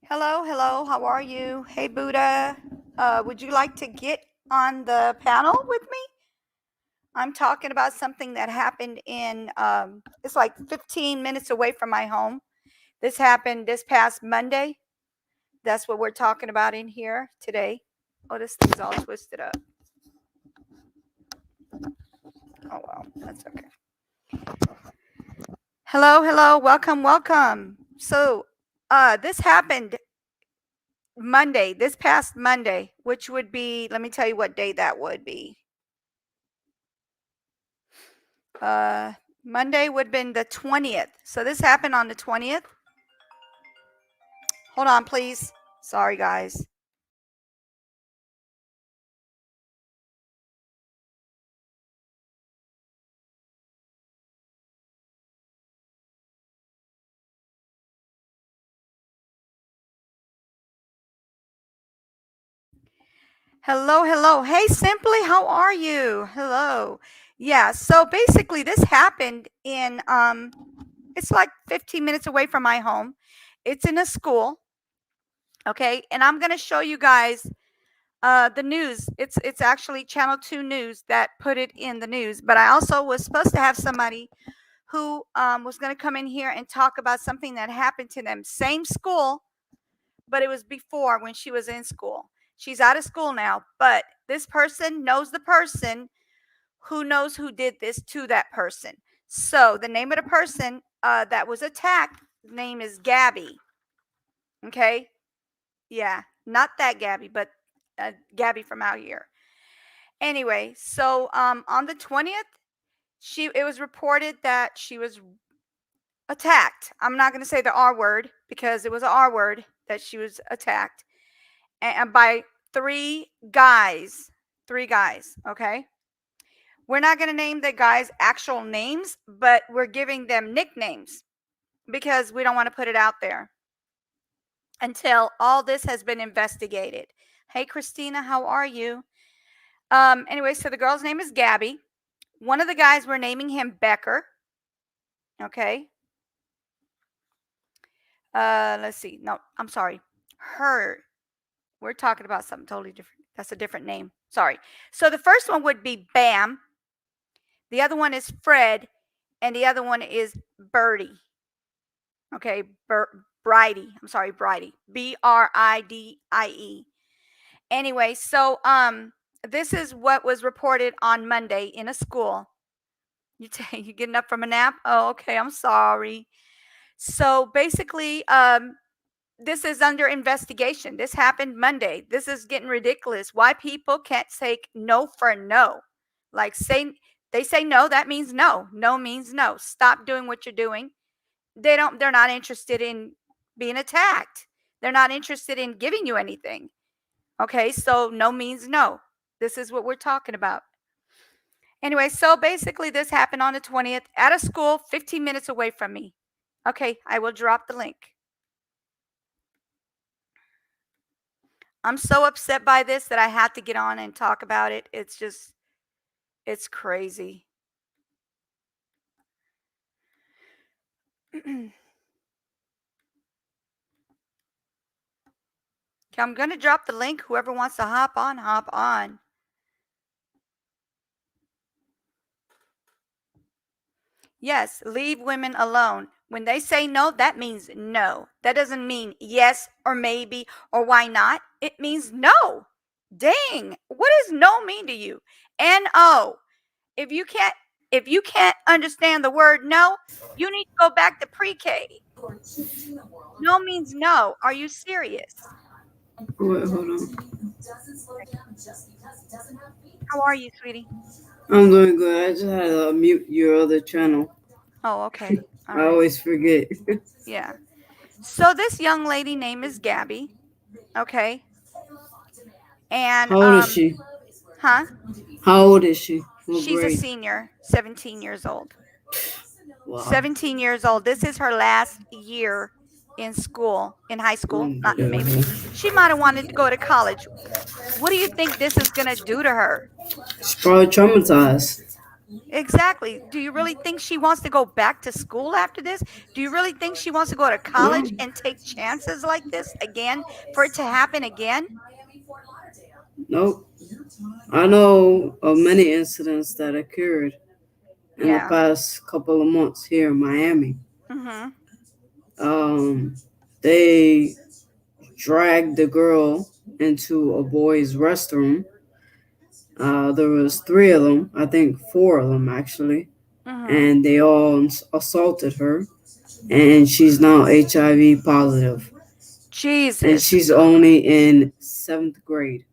Hello, hello. How are you? Hey, Buddha. Would you like to get on the panel with me? I'm talking about something that happened it's like 15 minutes away from my home. This happened this past Monday. That's what we're talking about in here today. Oh, this thing's all twisted up. Oh, well, that's okay. Hello, hello. Welcome, welcome. So, this happened Monday, this past Monday, which would be, let me tell you what day that would be. Uh, Monday would have been the 20th. So this happened on the 20th. Hold on, please. Sorry, guys. Hello, hello. Hey, Simply, how are you? Hello. Yeah, so basically this happened it's like 15 minutes away from my home. It's in a school, okay? And I'm going to show you guys The news. It's actually Channel 2 News that put it in the news. But I also was supposed to have somebody who was going to come in here and talk about something that happened to them. Same school, but it was before when she was in school. She's out of school now, but this person knows the person who knows who did this to that person. So the name of the person that was attacked, name is Gabby. Okay, yeah, not that Gabby, but Gabby from out here. Anyway, so on the 20th, it was reported that she was attacked. I'm not going to say the R word because it was an R word that she was attacked and by three guys. Three guys, okay? We're not going to name the guys' actual names, but we're giving them nicknames because we don't want to put it out there until all this has been investigated. Hey, Christina, how are you? Anyway, so the girl's name is Gabby. One of the guys, we're naming him Becker. Okay. Let's see. No, I'm sorry. Her. We're talking about something totally different. That's a different name. Sorry. So the first one would be Bam. The other one is Fred. And the other one is Birdie. Okay. Bridie. I'm sorry, Bridie. Bridie. Anyway, so this is what was reported on Monday in a school. You getting up from a nap? Oh, okay. I'm sorry. So basically, this is under investigation. This happened Monday. This is getting ridiculous. Why people can't take no for no? Like they say no, that means no. No means no. Stop doing what you're doing. They're not interested in being attacked. They're not interested in giving you anything. Okay, so no means no. This is what we're talking about. Anyway, so basically this happened on the 20th at a school 15 minutes away from me. Okay, I will drop the link. I'm so upset by this that I had to get on and talk about it. It's crazy. Okay, I'm going to drop the link. Whoever wants to hop on, hop on. Yes, leave women alone. When they say no, that means no. That doesn't mean yes or maybe or why not. It means no. Dang. What does no mean to you? N-O. If you can't understand the word no, you need to go back to pre-K. No means no. Are you serious? Wait, hold on. How are you, sweetie? I'm doing good. I just had to mute your other channel. Oh, okay. All I right. always forget. Yeah. So this young lady name is Gabby. Okay. And How old is she? huh? How old is she? What She's a grade? senior, 17 years old. Wow. 17 years old. This is her last year in school, in high school. Not maybe. She might have wanted to go to college. What do you think this is going to do to her? She's probably traumatized. Exactly. Do you really think she wants to go back to school after this? Do you really think she wants to go to No. college and take chances like this again for it to happen again? Nope. I know of many incidents that occurred in the Yeah. past couple of months here in Miami. Mhm. They dragged the girl into a boy's restroom. There was three of them, I think four of them actually, Mhm. and they all assaulted her, and she's now HIV positive, and Jesus. she's only in 7th grade.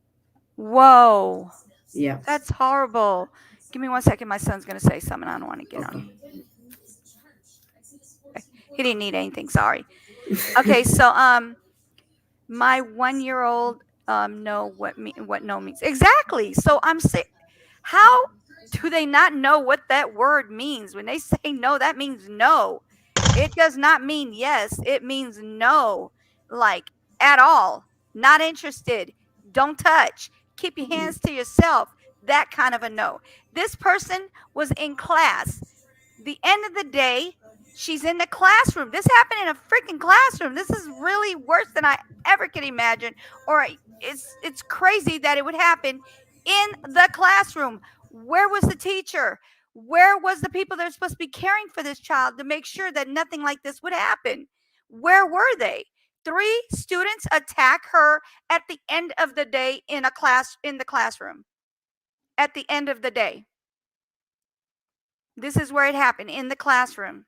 Whoa. Yeah. That's horrible. Give me 1 second. My son's going to say something. I don't want to get on. Okay. He didn't need anything. Sorry. Okay, so my 1-year-old know what no means exactly. So I'm saying, how do they not know what that word means? When they say no, that means no. It does not mean yes. It means no, like at all. Not interested. Don't touch. Keep your hands to yourself. That kind of a no. This person was in class. The end of the day, she's in the classroom. This happened in a freaking classroom. This is really worse than I ever could imagine or it's crazy that it would happen in the classroom. Where was the teacher? Where was the people that are supposed to be caring for this child to make sure that nothing like this would happen? Where were they? 3 students attack her at the end of the day in the classroom. At the end of the day. This is where it happened, in the classroom.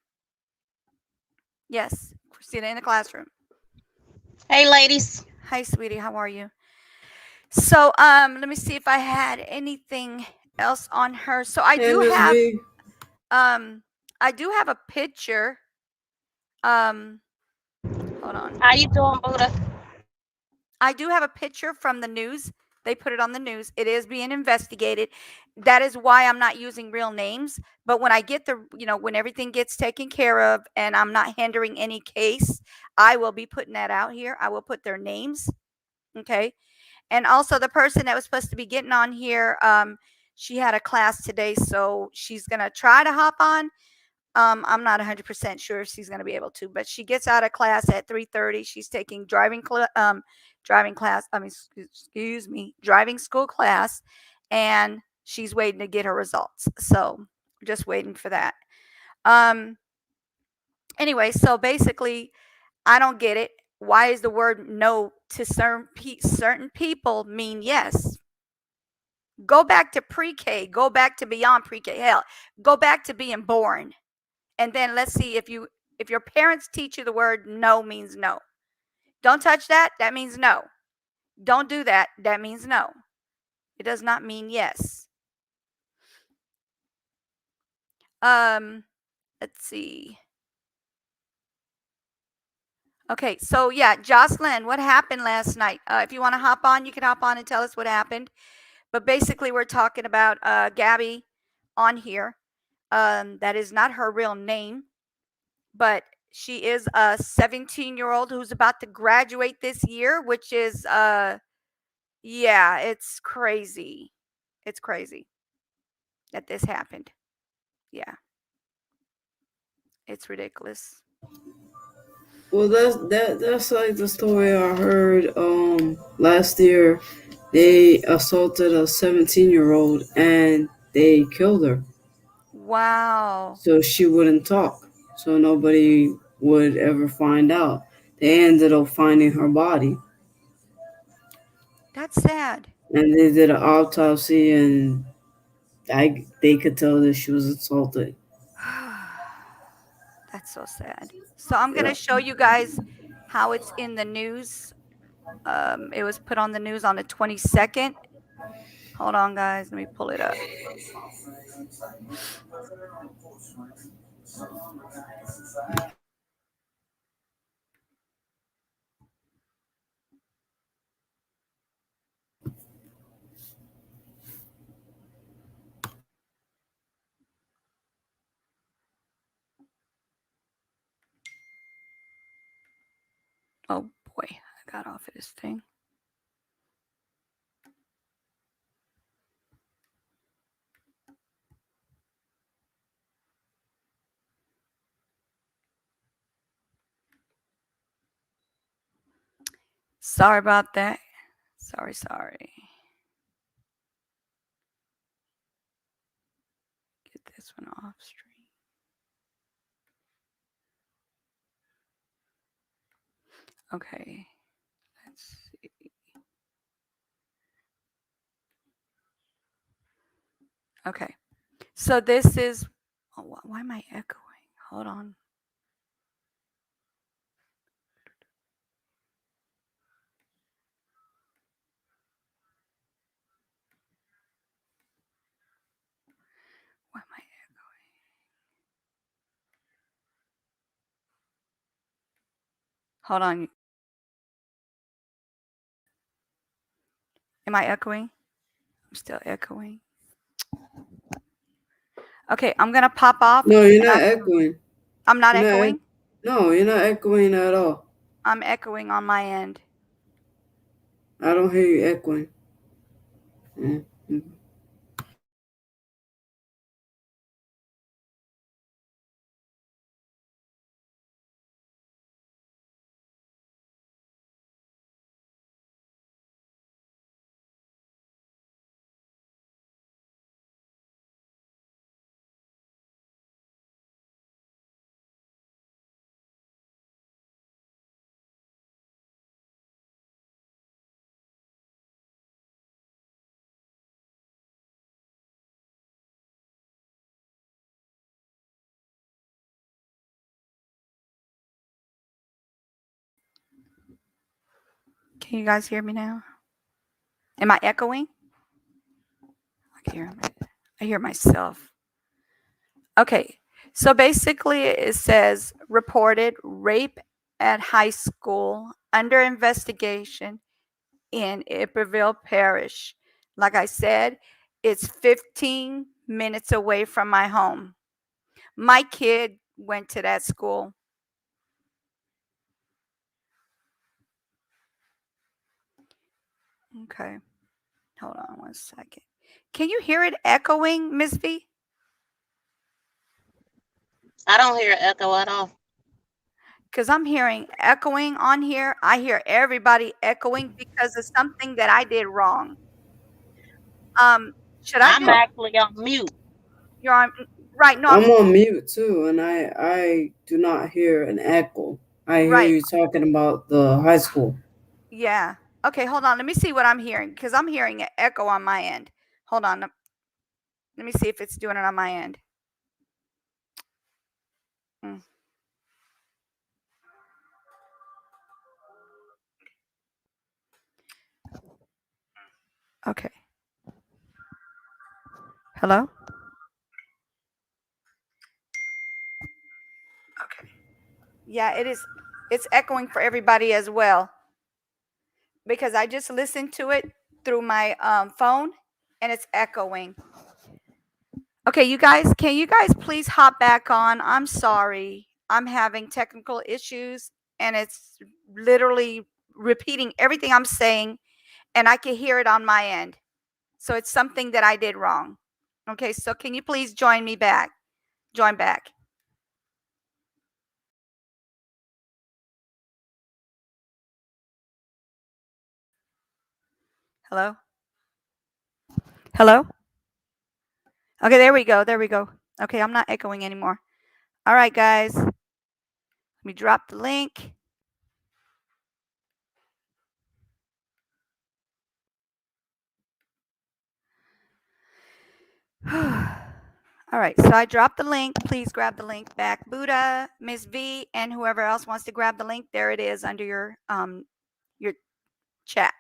Yes, Christina, in the classroom. Hey, ladies. Hi, sweetie. How are you? So, let me see if I had anything else on her. So I Hey, do Miss have, V. I do have a picture. Hold on. How you doing, Buddha? I do have a picture from the news. They put it on the news. It is being investigated. That is why I'm not using real names. But when I get when everything gets taken care of and I'm not hindering any case, I will be putting that out here. I will put their names. Okay. And also the person that was supposed to be getting on here, she had a class today, so she's gonna try to hop on. I'm not 100% sure if she's gonna be able to, but she gets out of class at 3:30. She's taking driving class. I mean, excuse me, driving school class, and she's waiting to get her results. So just waiting for that. Um. Anyway, so basically, I don't get it. Why is the word no to certain people mean yes? Go back to pre-K, go back to beyond pre-K. Hell, go back to being born. And then let's see if your parents teach you the word no means no. Don't touch that, that means no. Don't do that, that means no. It does not mean yes. Let's see. Okay, so yeah, Jocelyn, what happened last night? If you want to hop on, you can hop on and tell us what happened. But basically, we're talking about Gabby on here. That is not her real name, but she is a 17-year-old who's about to graduate this year, which is, yeah, it's crazy. It's crazy that this happened. Yeah, it's ridiculous. Well, that's like the story I heard last year. They assaulted a 17-year-old and they killed her. Wow, So she wouldn't talk. So nobody would ever find out. They ended up finding her body. that's sad. And they did an autopsy and they could tell that she was assaulted. That's so sad. So I'm Yeah. gonna show you guys how it's in the news. It was put on the news on the 22nd. Hold on, guys. Let me pull it up. Oh boy, I got off of this thing. Sorry about that. Sorry. Get this one off stream. Okay, let's see. Okay, so this is. Oh, why am I echoing? Hold on. Why am I echoing? Hold on. Am I echoing? I'm still echoing. Okay, I'm gonna pop off. No, you're And not echoing. I'm not You're not echoing. No, you're not echoing at all. I'm echoing on my end. I don't hear you echoing. Mm-hmm. Can you guys hear me now? Am I echoing? I hear myself. Okay. So basically, it says reported rape at high school under investigation in Iberville Parish. Like I said, it's 15 minutes away from my home. My kid went to that school. Okay. Hold on one second. Can you hear it echoing, Miss V? I don't hear echo at all. Because I'm hearing echoing on here. I hear everybody echoing because of something that I did wrong. Should I I'm do? actually on mute. You're on right? No, I'm on mute too, and I do not hear an echo. I hear right. you talking about the high school. Yeah. Okay, hold on. Let me see what I'm hearing because I'm hearing an echo on my end. Hold on. Let me see if it's doing it on my end. Mm. Okay. Hello? Okay. Yeah, it is. It's echoing for everybody as well because I just listened to it through my phone and it's echoing. Okay, you guys, can you guys please hop back on? I'm sorry. I'm having technical issues and it's literally repeating everything I'm saying and I can hear it on my end. So it's something that I did wrong. Okay, so can you please join me back? Join back. Hello? Hello? Okay, there we go. There we go. Okay, I'm not echoing anymore. All right, guys. Let me drop the link. All right, so I dropped the link. Please grab the link back. Buddha, Miss V, and whoever else wants to grab the link, there it is under your chat.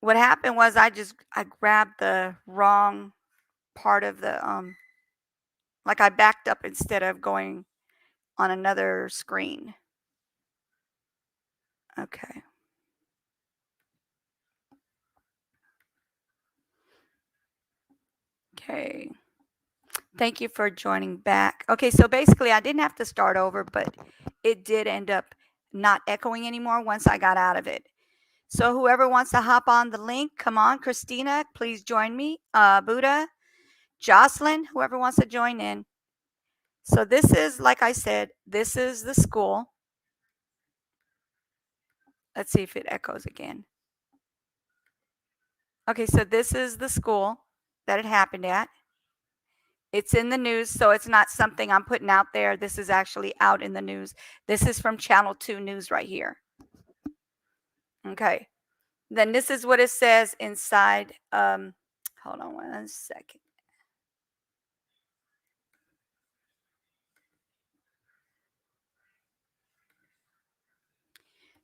What happened was I grabbed the wrong part of the like I backed up instead of going on another screen. Okay. Okay. Thank you for joining back. Okay, so basically I didn't have to start over, but it did end up not echoing anymore once I got out of it. So whoever wants to hop on the link, come on. Christina, please join me. Buddha, Jocelyn, whoever wants to join in. So this is, like I said, this is the school. Let's see if it echoes again. Okay, so this is the school that it happened at. It's in the news, so it's not something I'm putting out there. This is actually out in the news. This is from Channel 2 News right here. Okay. Then this is what it says inside. Hold on one second.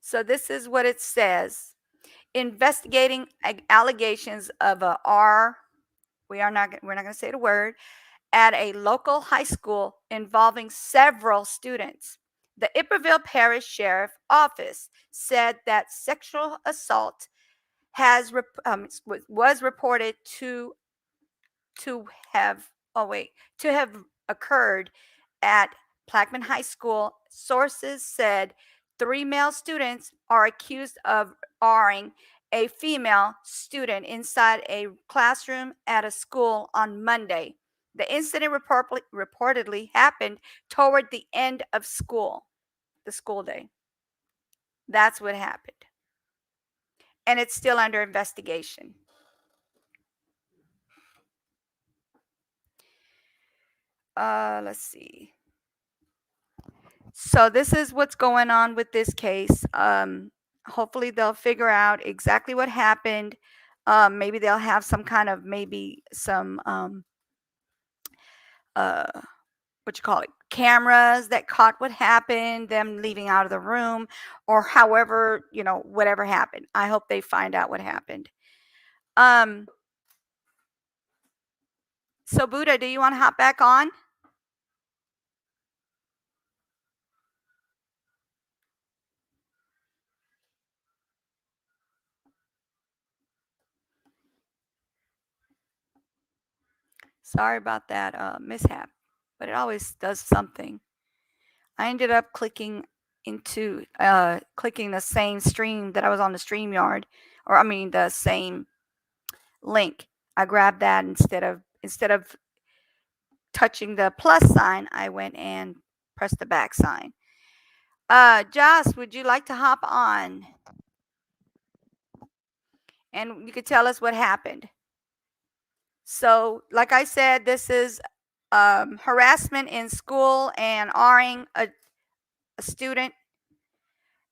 So this is what it says. Investigating allegations of a R. We're not going to say the word at a local high school involving several students. The Iberville Parish Sheriff Office said that sexual assault was reported to have occurred at Plaquemine High School. Sources said 3 male students are accused of R-ing a female student inside a classroom at a school on Monday. The incident reportedly happened toward the end of the school day. That's what happened. And it's still under investigation. Let's see. So this is what's going on with this case. Hopefully they'll figure out exactly what happened. Maybe they'll have some kind of maybe some cameras that caught what happened, them leaving out of the room, or however, whatever happened. I hope they find out what happened. So Buddha, do you want to hop back on? Sorry about that mishap, but it always does something. I ended up clicking the same stream that I was on the StreamYard, or I mean the same link. I grabbed that instead of touching the plus sign, I went and pressed the back sign. Joss, would you like to hop on? And you could tell us what happened. So, like I said, this is harassment in school and Ring a student,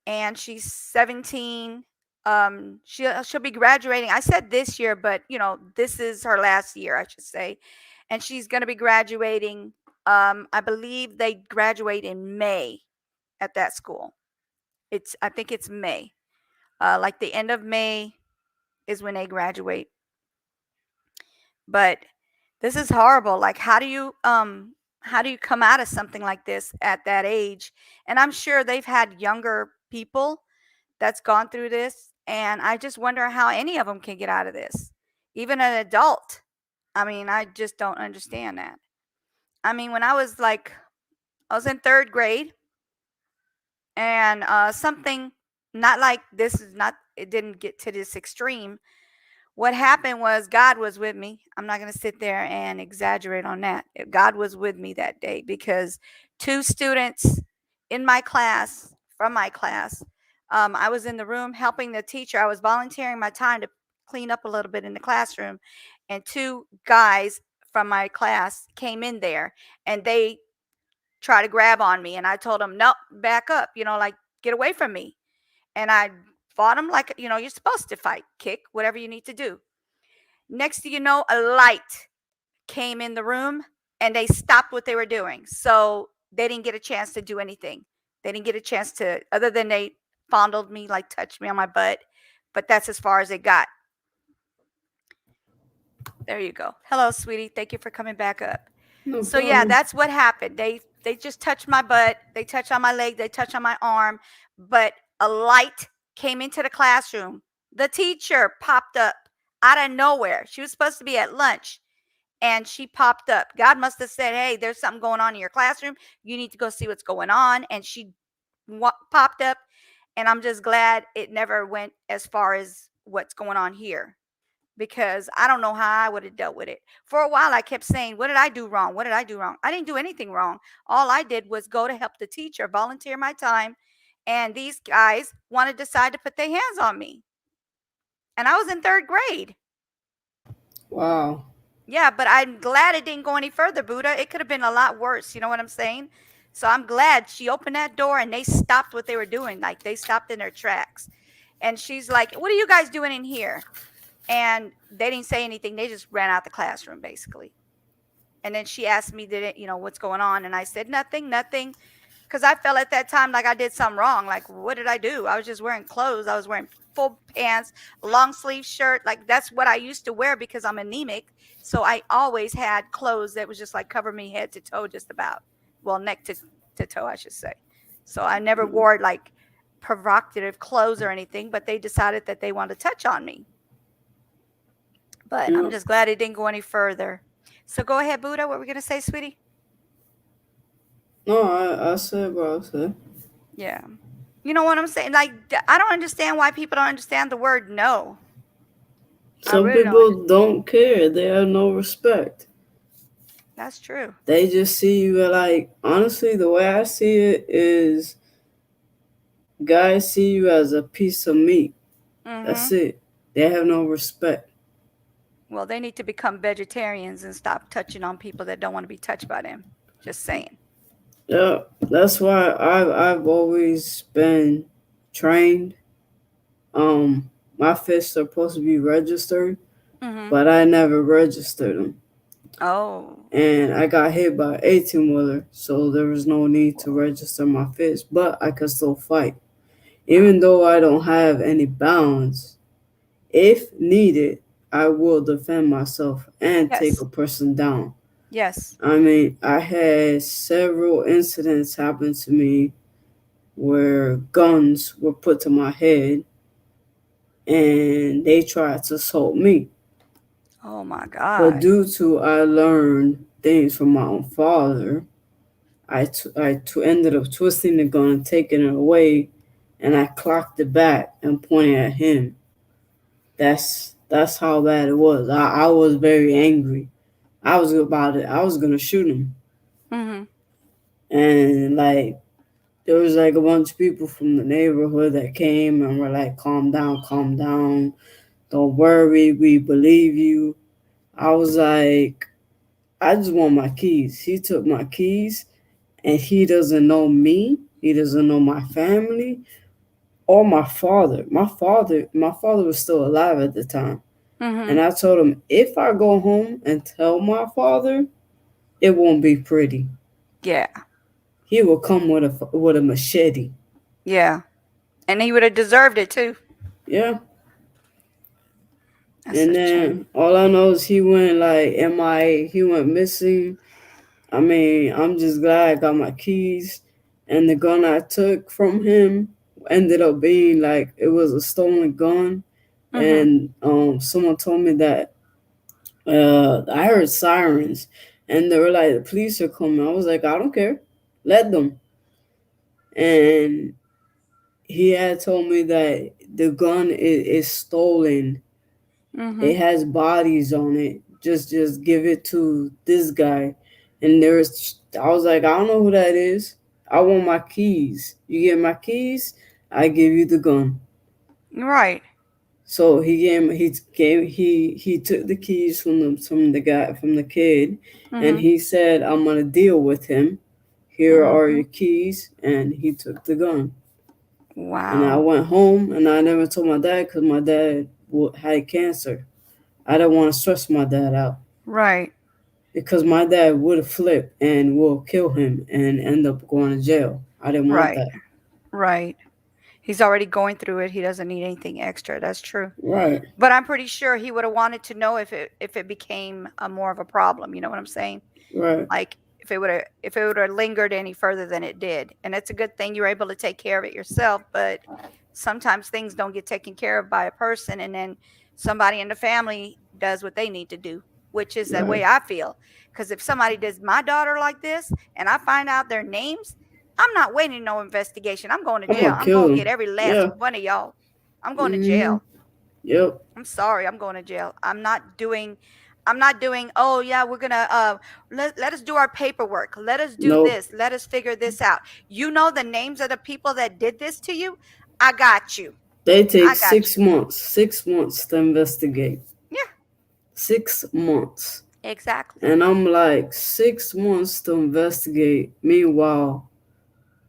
and she's 17. She'll be graduating. I said this year, but this is her last year, I should say, and she's going to be graduating. I believe they graduate in May at that school. I think it's May, like the end of May is when they graduate. But this is horrible. Like, how do you come out of something like this at that age? And I'm sure they've had younger people that's gone through this, and I just wonder how any of them can get out of this, even an adult. I mean, I just don't understand that. I mean, when I was in third grade, and something not like this is not it didn't get to this extreme. What happened was God was with me. I'm not going to sit there and exaggerate on that. God was with me that day, because two students in my class, from my class, I was in the room helping the teacher. I was volunteering my time to clean up a little bit in the classroom, and two guys from my class came in there, and they tried to grab on me, and I told them, "No, back up, like, get away from me." And I fought them like, you're supposed to fight, kick, whatever you need to do. Next thing you know, a light came in the room, and they stopped what they were doing. So they didn't get a chance to do anything. They didn't get a chance to, other than they fondled me, like touched me on my butt. But that's as far as it got. There you go. Hello, sweetie. Thank you for coming back up. No So yeah, problem. that's what happened. They just touched my butt, they touched on my leg, they touched on my arm, but a light came into the classroom. The teacher popped up out of nowhere. She was supposed to be at lunch, and she popped up. God must have said, "Hey, there's something going on in your classroom. You need to go see what's going on." And she popped up, and I'm just glad it never went as far as what's going on here, because I don't know how I would have dealt with it. For a while, I kept saying, "What did I do wrong? What did I do wrong?" I didn't do anything wrong. All I did was go to help the teacher, volunteer my time, and these guys want to decide to put their hands on me. And I was in third grade. Wow. Yeah, but I'm glad it didn't go any further, Buddha. It could have been a lot worse. You know what I'm saying? So I'm glad she opened that door and they stopped what they were doing. Like, they stopped in their tracks. And she's like, "What are you guys doing in here?" And they didn't say anything. They just ran out the classroom, basically. And then she asked me, what's going on? And I said, nothing. Because I felt at that time like I did something wrong. Like, what did I do? I was just wearing clothes. I was wearing full pants, long sleeve shirt. Like, that's what I used to wear because I'm anemic. So I always had clothes that was just like cover me head to toe, just about. Well, neck to toe, I should say. So I never wore like provocative clothes or anything, but they decided that they wanted to touch on me. But I'm just glad it didn't go any further. So go ahead, Buddha. What were we going to say, sweetie? No, I said what I said. Yeah. You know what I'm saying? Like, I don't understand why people don't understand the word no. Some really people don't care. They have no respect. That's true. They just see you like, honestly, the way I see it is guys see you as a piece of meat. That's it. They have no respect. Well, they need to become vegetarians and stop touching on people that don't want to be touched by them. Just saying. Yeah, that's why I've always been trained. My fists are supposed to be registered, but I never registered them. Oh. and I got hit by an 18-wheeler, so there was no need to register my fist, but I could still fight. Even though I don't have any bounds, if needed, I will defend myself and take Yes. a person down. Yes. I mean, I had several incidents happen to me where guns were put to my head and they tried to assault me. Oh my But God. due to I learned things from my own father, I ended up twisting the gun and taking it away, and I clocked it back and pointed at him. That's how bad it was. I was very angry. I was about it. I was gonna shoot him, Mm-hmm. and like there was like a bunch of people from the neighborhood that came and were like, calm down, don't worry, we believe you. I was like, I just want my keys. He took my keys and he doesn't know me. He doesn't know my family or my father. My father was still alive at the time. Mm-hmm. And I told him, if I go home and tell my father, it won't be pretty. Yeah. He will come with a machete. Yeah. And he would have deserved it too. Yeah. That's And a then shame. all I know is he went like MIA. He went missing. I mean, I'm just glad I got my keys. And the gun I took from him ended up being like it was a stolen gun. Mm-hmm. And someone told me that I heard sirens and they were like the police are coming. I was like, I don't care. Let them. And he had told me that the gun is stolen. Mm-hmm. It has bodies on it. Just give it to this guy. And I was like, I don't know who that is. I want my keys. You get my keys, I give you the gun. Right. So he took the keys from the kid, and Mm-hmm. he said, I'm gonna deal with him. Here are Mm-hmm. your keys, and he took the gun. And I Wow. went home, and I never told my dad because my dad had cancer. I didn't want to stress my dad out Right. because my dad would flip and will kill him and end up going to jail. I didn't want Right. that. Right. He's already going through it. He doesn't need anything extra. That's true. Right, But I'm pretty sure he would have wanted to know if it became a more of a problem. You know what I'm saying? right, Like if it would have lingered any further than it did. And it's a good thing you were able to take care of it yourself. But sometimes things don't get taken care of by a person, and then somebody in the family does what they need to do, which is the right. way I feel. Because if somebody does my daughter like this, and I find out their names, I'm not waiting no investigation. I'm going to I'm jail. gonna I'm kill going to get him. every last Yeah. one of y'all. I'm going to Mm-hmm. jail. Yep. I'm sorry, I'm going to jail. I'm not doing, oh yeah, we're gonna let us do our paperwork. Let us do Nope. this. Let us figure this out. You know the names of the people that did this to you? I got you. They take I got you. 6 months. 6 months to investigate. Yeah, 6 months. exactly. And I'm like, 6 months to investigate. Meanwhile,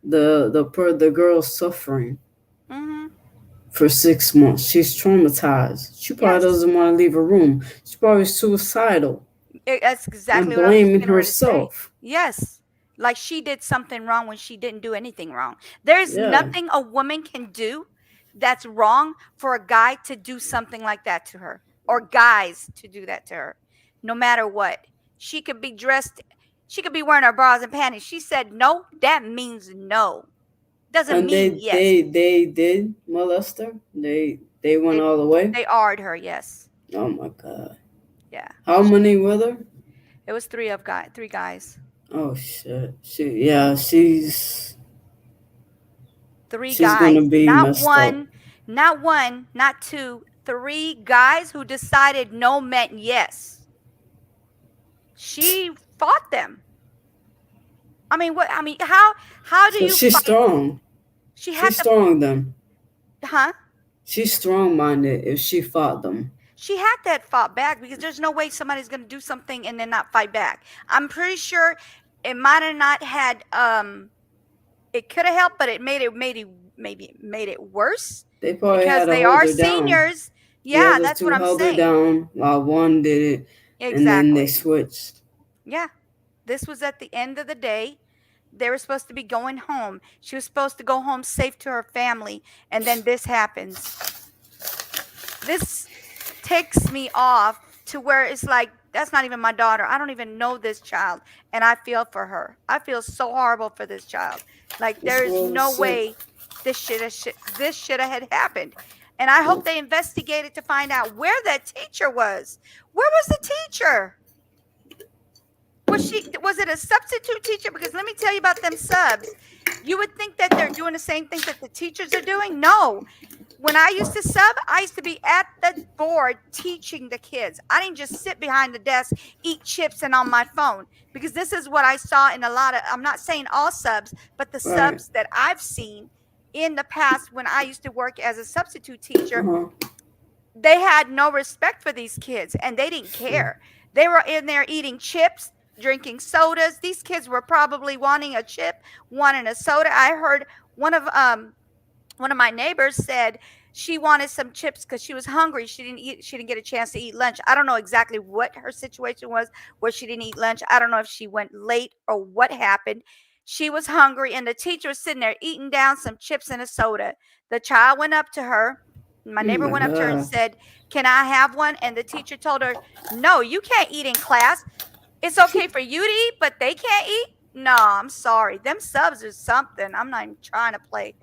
the girl's suffering Mm-hmm. for 6 months. She's traumatized. She probably Yes. doesn't want to leave her room. She's probably suicidal That's and exactly what I was just blaming getting ready to say. herself. Yes. Like she did something wrong when she didn't do anything wrong. There's Yeah. nothing a woman can do that's wrong for a guy to do something like that to her, or guys to do that to her. No matter what. She could be dressed, she could be wearing her bras and panties. She said no, that means no. Doesn't And mean yes. they did molest her. They went They all the way. they R'd her, yes. Oh my god. Yeah. How many were there? It was three guys. Oh shit. She's Three she's gonna guys. be Not messed up. one, not two, three guys who decided no meant yes. She fought them. I mean, how do So you she's fight? strong. She had She's to, strong then. huh? She's strong minded if she fought them. She had that fought back, because there's no way somebody's going to do something and then not fight back. I'm pretty sure it might have not had it could have helped, but it made it worse, They probably because had to they hold are her down. seniors. The Yeah, other that's two what I'm held her saying. down while one did it. and then they Exactly. switched. Yeah. This was at the end of the day. They were supposed to be going home. She was supposed to go home safe to her family. And then this happens. This takes me off to where it's like, that's not even my daughter. I don't even know this child. And I feel for her. I feel so horrible for this child. Like, This there is world no is sick. way this should have had happened. And I hope they investigated to find out where that teacher was. Where was the teacher? Was it a substitute teacher? Because let me tell you about them subs. You would think that they're doing the same things that the teachers are doing. No. When I used to sub, I used to be at the board teaching the kids. I didn't just sit behind the desk, eat chips, and on my phone. Because this is what I saw in a lot of, I'm not saying all subs, but the Right. subs that I've seen in the past when I used to work as a substitute teacher. Uh-huh. They had no respect for these kids, and they didn't care. They were in there eating chips, drinking sodas. These kids were probably wanting a chip, wanting a soda. I heard one of my neighbors said she wanted some chips because she was hungry. She didn't get a chance to eat lunch. I don't know exactly what her situation was where she didn't eat lunch. I don't know if she went late or what happened. She was hungry, and the teacher was sitting there eating down some chips and a soda. The child went up to her. My Oh neighbor my went up to her and God. said, "Can I have one?" And the teacher told her, "No, you can't eat in class. It's okay for you to eat, but they can't eat." No, I'm sorry. Them subs are something. I'm not even trying to play.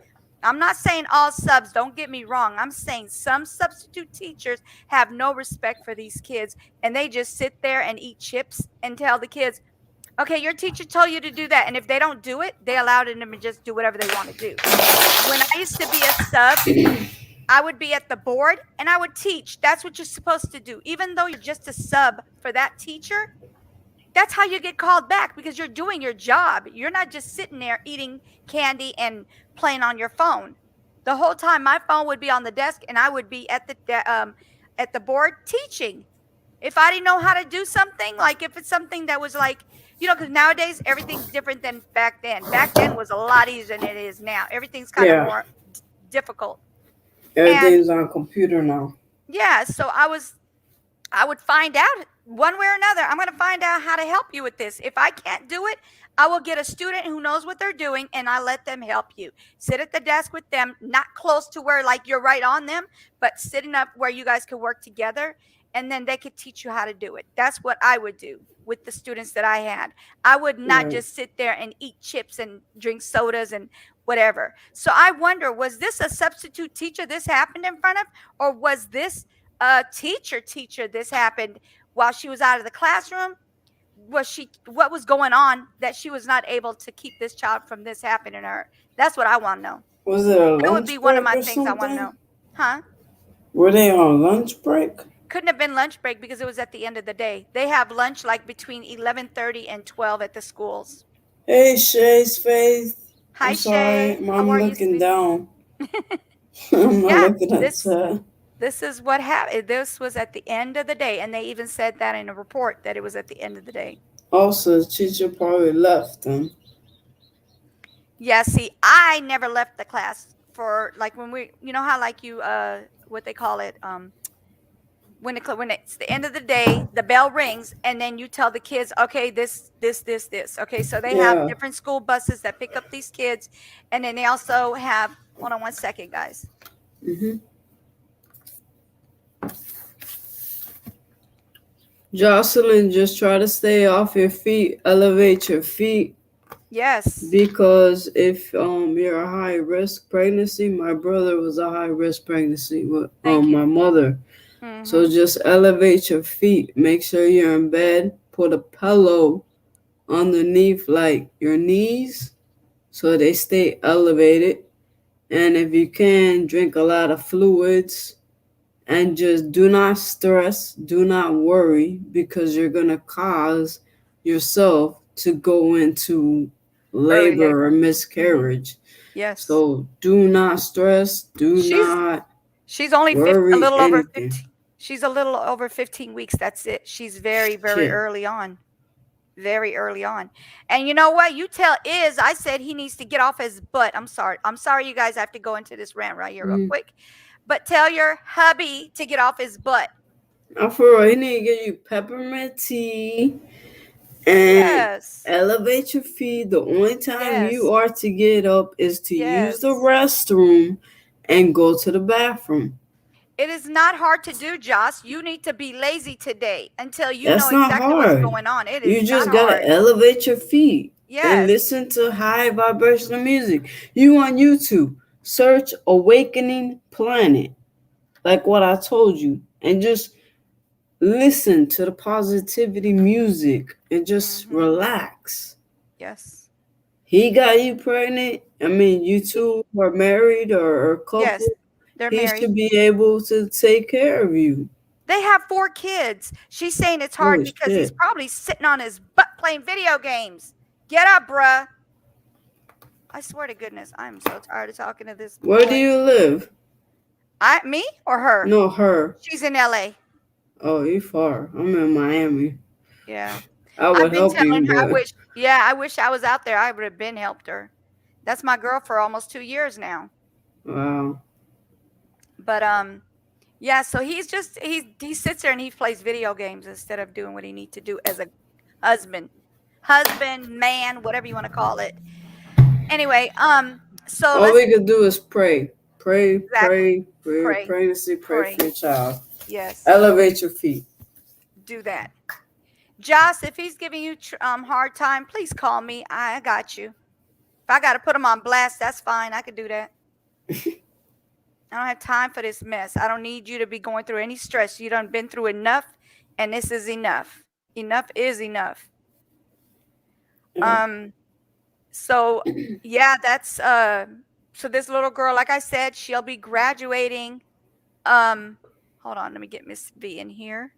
I'm not saying all subs, don't get me wrong. I'm saying some substitute teachers have no respect for these kids, and they just sit there and eat chips and tell the kids, "Okay, your teacher told you to do that." And if they don't do it, they allow them to just do whatever they want to do. When I used to be a sub, I would be at the board and I would teach. That's what you're supposed to do. Even though you're just a sub for that teacher, that's how you get called back, because you're doing your job. You're not just sitting there eating candy and playing on your phone. The whole time my phone would be on the desk and I would be at the board teaching. If I didn't know how to do something, like if it's something that was like, because nowadays everything's different than back then. Back then was a lot easier than it is now. Everything's kind of Yeah. more difficult. Everything's on a computer now. Yeah, so I would find out one way or another. I'm going to find out how to help you with this. If I can't do it, I will get a student who knows what they're doing, and I let them help you. Sit at the desk with them, not close to where like you're right on them, but sitting up where you guys could work together, and then they could teach you how to do it. That's what I would do with the students that I had. I would not Right. just sit there and eat chips and drink sodas and whatever. So I wonder, was this a substitute teacher this happened in front of, or was this a teacher this happened while she was out of the classroom? What was going on that she was not able to keep this child from this happening to her? That's what I want to know. Was it a That would be lunch one of break my or things I want to know. something? Huh? Were they on lunch break? Couldn't have been lunch break because it was at the end of the day. They have lunch like between 11:30 and 12 at the schools. Hey, Shay's Faith. Hi, I'm sorry. Shay. How I'm are you, looking sweetie? down. I'm not Yeah, looking at this that. this is what happened. This was at the end of the day, and they even said that in a report that it was at the end of the day. Also, the teacher probably left them. Yeah, see, I never left the class for like when how like you what they call it when it's the end of the day, the bell rings, and then you tell the kids, okay, this. Okay, so they have Yeah. different school buses that pick up these kids, and then they also have. Hold on one second, guys. Mm-hmm. Jocelyn, just try to stay off your feet. Elevate your feet. Yes. Because if you're a high risk pregnancy, my brother was a high risk pregnancy with Thank you. my mother. Mhm. So just elevate your feet. Make sure you're in bed. Put a pillow underneath like your knees so they stay elevated. And if you can, drink a lot of fluids. And just do not stress, do not worry, because you're going to cause yourself to go into Early labor or miscarriage. Yes. So do not stress, do She's- not She's only worry a little over anything. 15. She's a little over 15 weeks. That's it. She's very, very Shit. early on. Very early on. And you know what? You tell I said he needs to get off his butt. I'm sorry, you guys. I have to go into this rant right here real Mhm. quick. But tell your hubby to get off his butt. Now for real, he need to give you peppermint tea and Yes. elevate your feet. The only time Yes. you are to get up is to use the Yes. restroom and go to the bathroom. It is not hard to do, Joss. You need to be lazy today until you know That's not exactly what's hard. going on. It You is not just gotta hard. elevate your feet and Yes. listen to high vibrational music. You on YouTube, search Awakening Planet, like what I told you, and just listen to the positivity music and just Mm-hmm. relax. Yes. He got you pregnant. I mean, you two are married or a couple. Yes. They're He married. should be able to take care of you. They have 4 kids. She's saying it's hard Holy because he's shit. probably sitting on his butt playing video games. Get up, bruh. I swear to goodness, I'm so tired of talking to this Where do boy. you live? Me or her? No, her. She's in LA. Oh, you far. I'm in Miami. Yeah. I I've would been help telling you, her but I wish I was out there. I would have been helped her. That's my girl for almost 2 years now. wow. But yeah, so he sits there and he plays video games instead of doing what he needs to do as a husband, man, whatever you want to call it. Anyway, so All let's we could do is pray. Pray, exactly pray, pray, pregnancy, pray for your child. yes, Elevate your feet. do that. Joss, if he's giving you hard time, please call me. I got you. If I got to put him on blast, that's fine. I could do that. I don't have time for this mess. I don't need you to be going through any stress. You done been through enough, and this is enough. Enough is enough. Yeah. So yeah, that's so this little girl, like I said, she'll be graduating. Hold on, let me get Miss V in here.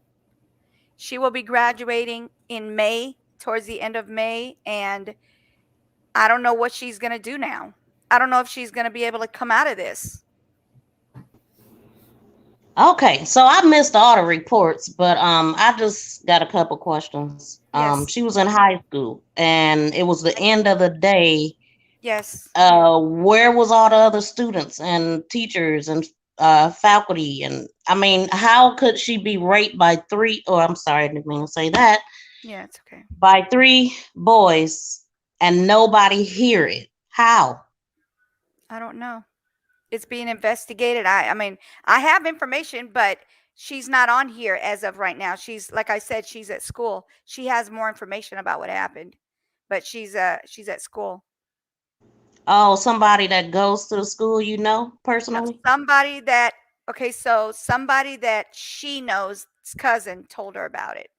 She will be graduating in May, towards the end of May, and I don't know what she's gonna do now. I don't know if she's gonna be able to come out of this. Okay, so I missed all the reports, but I just got a couple questions. Yes. She was in high school, and it was the end of the day. Yes. Where was all the other students and teachers and faculty? And I mean, how could she be raped by three? Oh, I'm sorry, I didn't mean to say that. Yeah, it's okay. By 3 boys and nobody hear it? How? I don't know. It's being investigated. I mean, I have information, but she's not on here as of right now. She's, like I said, she's at school. She has more information about what happened, but she's at school. Oh, somebody that goes to the school, you know, personally? Somebody that somebody that she knows, cousin, told her about it.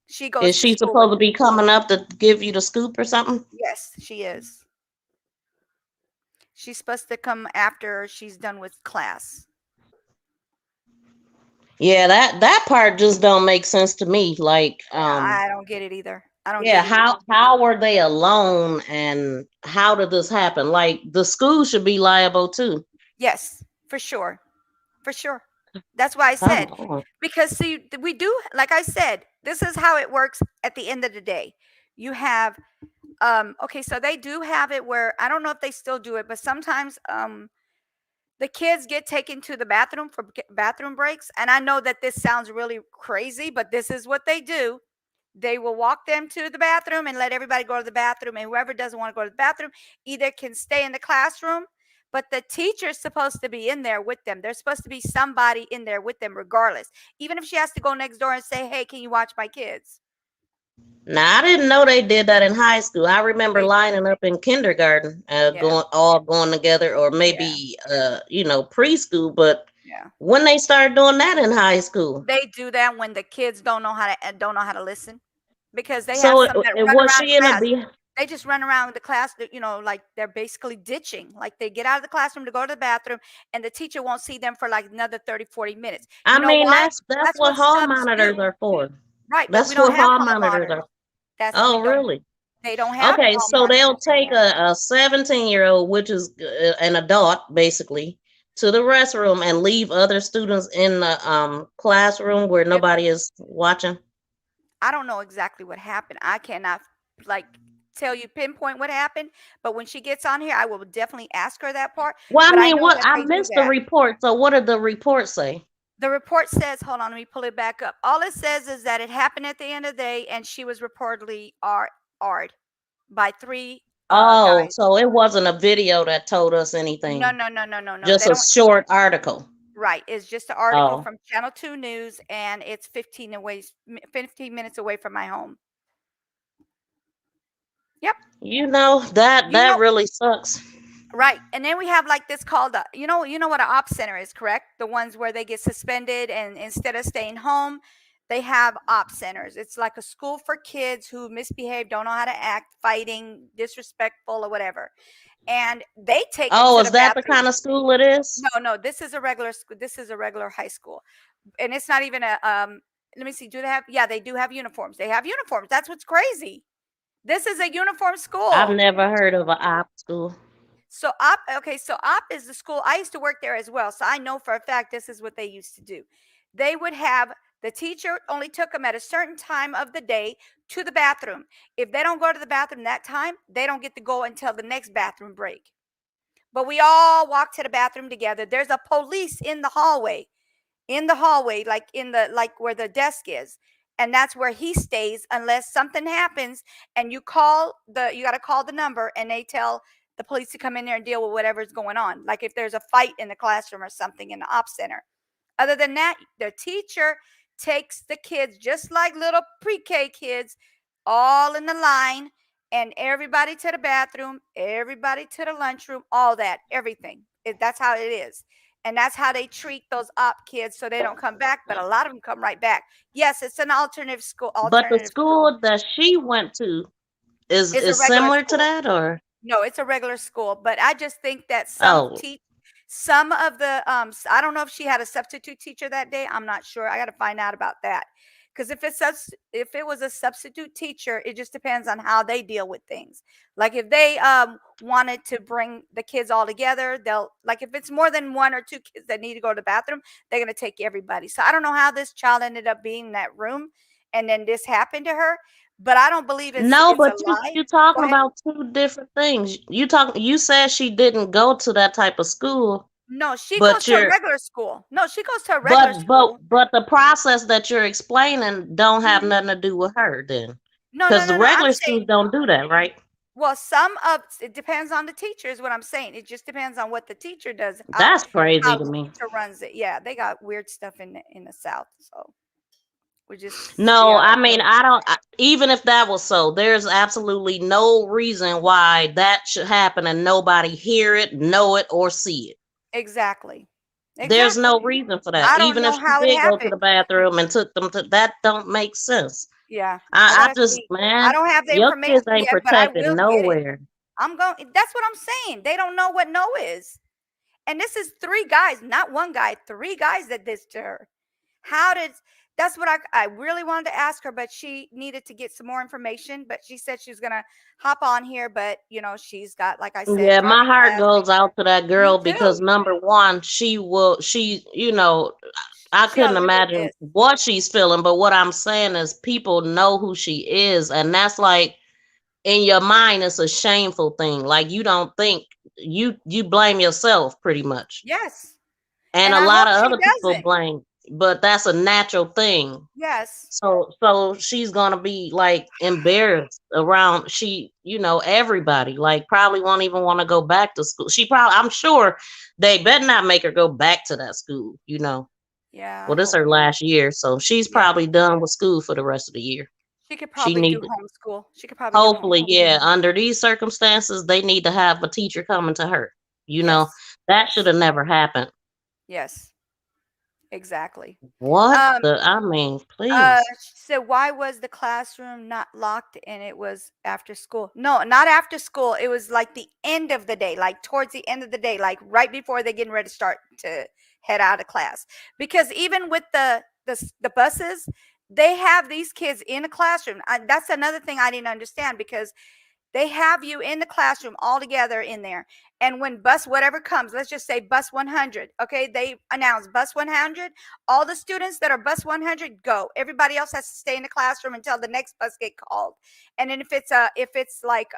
She goes Is to she school supposed to with be coming up to give you the scoop or something? Yes, she is. She's supposed to come after she's done with class. Yeah, that part just don't make sense to me. Like, I don't get it either. I don't yeah, get it either. how were they alone and how did this happen? Like the school should be liable too. Yes, for sure. For sure. That's why I Come said, on. because see, we do, like I said, this is how it works at the end of the day. You have okay, so they do have it where I don't know if they still do it, but sometimes the kids get taken to the bathroom for bathroom breaks. And I know that this sounds really crazy, but this is what they do. They will walk them to the bathroom and let everybody go to the bathroom. And whoever doesn't want to go to the bathroom either can stay in the classroom, but the teacher's supposed to be in there with them. There's supposed to be somebody in there with them, regardless. Even if she has to go next door and say, hey, can you watch my kids? Now I didn't know they did that in high school. I remember lining up in kindergarten, going together, or maybe preschool. But Yeah. when they started doing that in high school, They do that when the kids don't know how to listen, because they have so some that it run was around she in a class. be? They just run around the class, like they're basically ditching. Like they get out of the classroom to go to the bathroom, and the teacher won't see them for like another 30, 40 minutes. I You know mean, why? that's That's what what hall subs monitors do. are for. Right, but we That's don't what have hall hall monitors monitors. are. We Oh, don't. really? They don't have Okay, hall so they'll monitors take anymore. a 17-year-old, which is an adult, basically, to the restroom and leave other students in the classroom where nobody is watching. I don't know exactly what happened. I cannot like tell you pinpoint what happened, but when she gets on here, I will definitely ask her that part. Well, I But I mean, know what that I they do missed the that. report. So, what did the report say? The report says, hold on, let me pull it back up. All it says is that it happened at the end of the day, and she was reportedly R'd by 3 Oh, guys. so it wasn't a video that told us No, anything. no, no, no, no, no. Just They a don't. short article. Right. It's just an article Oh, from Channel 2 News, and it's 15 minutes away from my home. Yep. that You know, really sucks. right. And then we have like this called, you know what an op center is, correct? The ones where they get suspended and instead of staying home, they have op centers. It's like a school for kids who misbehave, don't know how to act, fighting, disrespectful, or whatever. And they take them Oh, to is the that the bathroom. kind of school it is? No, this is a regular school. This is a regular high school. And it's not even a let me see, do they have, yeah, they do have uniforms. They have uniforms. That's what's crazy. This is a uniform I've school. never heard of an op school. So op is the school. I used to work there as well. So I know for a fact this is what they used to do. They would have the teacher only took them at a certain time of the day to the bathroom. If they don't go to the bathroom that time, they don't get to go until the next bathroom break. But we all walk to the bathroom together. There's a police in the hallway, like where the desk is. And that's where he stays unless something happens and you got to call the number and they tell the police to come in there and deal with whatever's going on. Like if there's a fight in the classroom or something in the op center. Other than that, the teacher takes the kids just like little pre-K kids, all in the line, and everybody to the bathroom, everybody to the lunchroom, all that, everything. That's how it is. And that's how they treat those op kids so they don't come back. But a lot of them come right back. Yes, it's an alternative school. But the school that she went to It's a is regular similar to school. that, or No, it's a regular school, but I just think that oh, some of the I don't know if she had a substitute teacher that day. I'm not sure. I got to find out about that. Because if it was a substitute teacher, it just depends on how they deal with things. Like if they wanted to bring the kids all together, they'll, like if it's more than one or two kids that need to go to the bathroom, they're going to take everybody. So I don't know how this child ended up being in that room and then this happened to her, but I don't believe no, it's a but lie. you Go talking ahead. about two different things. You said she didn't go to that type of school, No, she goes but to a you're regular school. No, she goes to a regular school. but the process that you're explaining don't have Mhm. nothing to do with her then, No, no, because no, the no. I'm regular saying, schools don't do that, right? well, it depends on the teacher, is what I'm saying. It just depends on what the teacher does, That's crazy how to the me. teacher runs it. Yeah, they got weird stuff in the South, so we just see No, how I that mean, goes. even if that was so, there's absolutely no reason why that should happen and nobody hear it, know it, or see it. Exactly. There's no Exactly. reason for that. I don't Even if know she how it did go to the happened. bathroom and took them to that, don't make sense. Yeah, I I gotta just, see. I man, don't have the your information kids ain't yet, but I protected will get it. nowhere. That's what I'm saying. They don't know what no is. And this is 3 guys, not 1 guy, 3 guys that this to her. How did That's what I really wanted to ask her, but she needed to get some more information. But she said she was gonna hop on here, but she's got, like I said, Yeah, my driving heart class. goes out to that Me girl because too. number one, I She ought couldn't to be imagine pissed. what she's feeling, but what I'm saying is people know who she is, and that's like in your mind, it's a shameful thing. Like you don't think you blame yourself pretty much. Yes. And And a I lot hope of she other people doesn't. blame, but that's a natural thing. Yes. So she's gonna be like embarrassed around everybody. Like probably won't even want to go back to school. I'm sure they better not make her go back to that school. Yeah, Well, I this is hope her not. last year, so she's Yeah. probably done with school for the rest of the year. She could She probably do needs, homeschool. She could probably do hopefully, homeschool. yeah. Under these circumstances, they need to have a teacher coming to her. Yes. That should Yes. have never happened. Yes. Exactly. What Um I mean, please. So why was the classroom not locked and it was after school? No, not after school. It was like the end of the day, like towards the end of the day, like right before they're getting ready to start to head out of class. Because even with the buses, they have these kids in the classroom. That's another thing I didn't understand, because they have you in the classroom all together in there. And when bus whatever comes, let's just say bus 100, okay, they announce bus 100, all the students that are bus 100 go. Everybody else has to stay in the classroom until the next bus get called. And then if it's like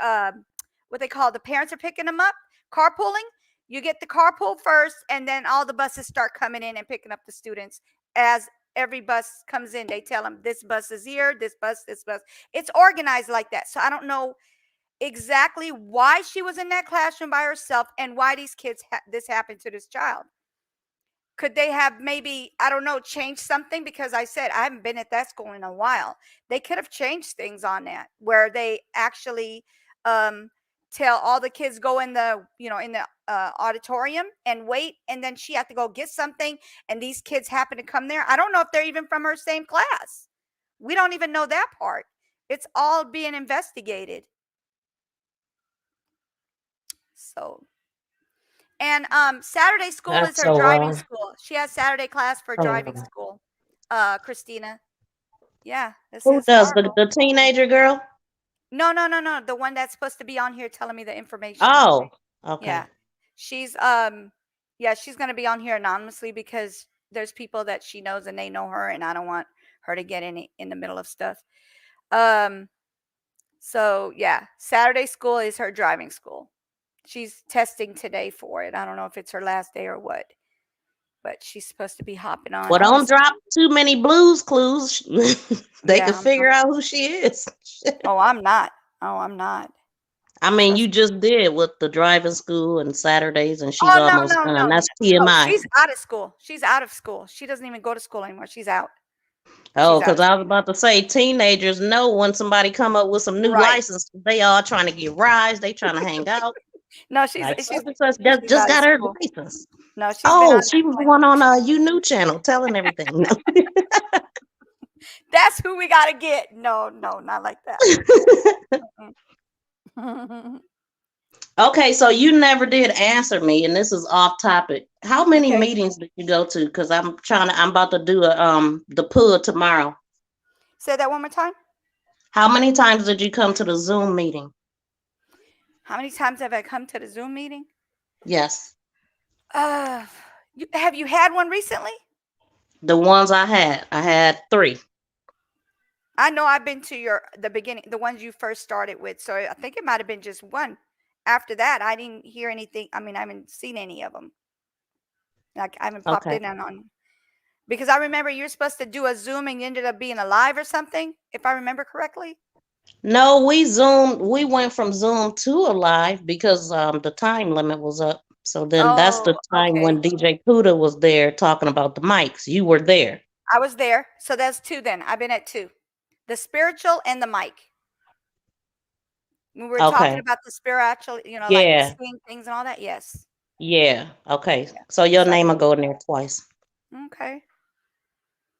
what they call, the parents are picking them up, carpooling, You get the carpool first, and then all the buses start coming in and picking up the students as every bus comes in. They tell them this bus is here, this bus, this bus. It's organized like that. So I don't know exactly why she was in that classroom by herself and why these kids this happened to this child. Could they have maybe, I don't know, changed something? Because I said I haven't been at that school in a while. They could have changed things on that where they actually tell all the kids go in the, in the auditorium and wait, and then she had to go get something, and these kids happen to come there. I don't know if they're even from her same class. We don't even know that part. It's all being investigated. So, and Saturday school That's is her so driving wrong. school. She has Saturday class for Oh, driving wow. school. Christina. Yeah, this Who is does horrible. the teenager girl? No. The one that's supposed to be on here telling me the information. Oh, okay. Yeah. She's she's gonna be on here anonymously because there's people that she knows and they know her, and I don't want her to get in the middle of stuff. So yeah, Saturday school is her driving school. She's testing today for it. I don't know if it's her last day or what, but she's supposed to be hopping on. Well, don't drop too many Blues Clues. They Yeah, can figure out who she is. Oh, I'm not. I'm not. I mean, Trust you just did with the driving school and Saturdays, and she's Oh, almost done. That's no. TMI. She's out of school. She's out of school. She doesn't even go to school anymore. She's out. Oh, She's out because of I was about to say, teenagers know when somebody come up with some new Right. license, they all trying to get rides. They trying to hang out. No, she's Like, she's, such and such she's just out of got her school. license. No, she's been Oh, out. she was the one on You New channel telling everything. No. That's who we gotta get. No, not like that. Okay, so you never did answer me, and this is off topic. How many Okay. meetings did you go to? Because I'm about to do the pull tomorrow. Say that one more time. How many times did you come to the Zoom meeting? How many times have I come to the Zoom meeting? Yes. Have you had one recently? The ones I had 3. I know I've been to the beginning, the ones you first started with. So I think it might have been just one. After that, I didn't hear anything. I mean, I haven't seen any of them. Like I haven't popped Okay. in on because I remember you're supposed to do a Zoom and you ended up being a live or something, if I remember correctly. No, we went from Zoom to a live because the time limit was up. So then that's the Oh, time okay. when DJ Puda was there talking about the mics. You were there. I was there. So that's 2 then. I've been at 2. The spiritual and the mic. We were talking Okay. about the spiritual, like Yeah. seeing things and all that. Yes. Yeah. Okay. Yeah. So your So- name will go in there twice. Okay.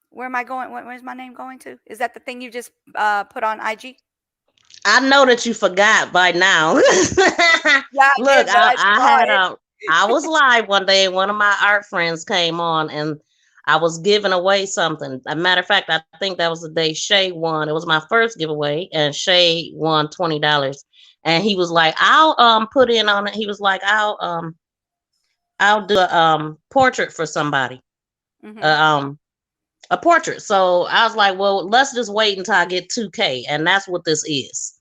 Where am I going? Where's my name going to? Is that the thing you just put on IG? I know that you forgot by now. Yeah, I Look, did, but I saw it. I was live one day and one of my art friends came on and I was giving away something. As a matter of fact, I think that was the day Shay won. It was my first giveaway and Shay won $20. And he was like, I'll put in on it. He was like, I'll do a portrait for somebody. Mhm. A portrait. So I was like, well, let's just wait until I get 2K. And that's what this is.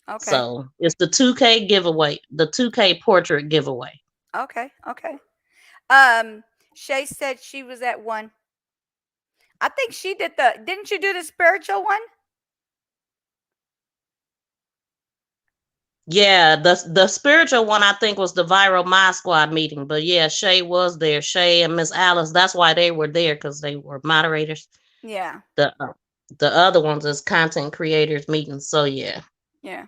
Okay. So it's the 2K giveaway, the 2K portrait giveaway. Okay. Shay said she was at 1. I think she did didn't you do the spiritual one? Yeah, the spiritual one I think was the Viral My Squad meeting. But yeah, Shay was there. Shay and Miss Alice, that's why they were there, because they were moderators. Yeah. The other ones is content creators meetings. So yeah. Yeah.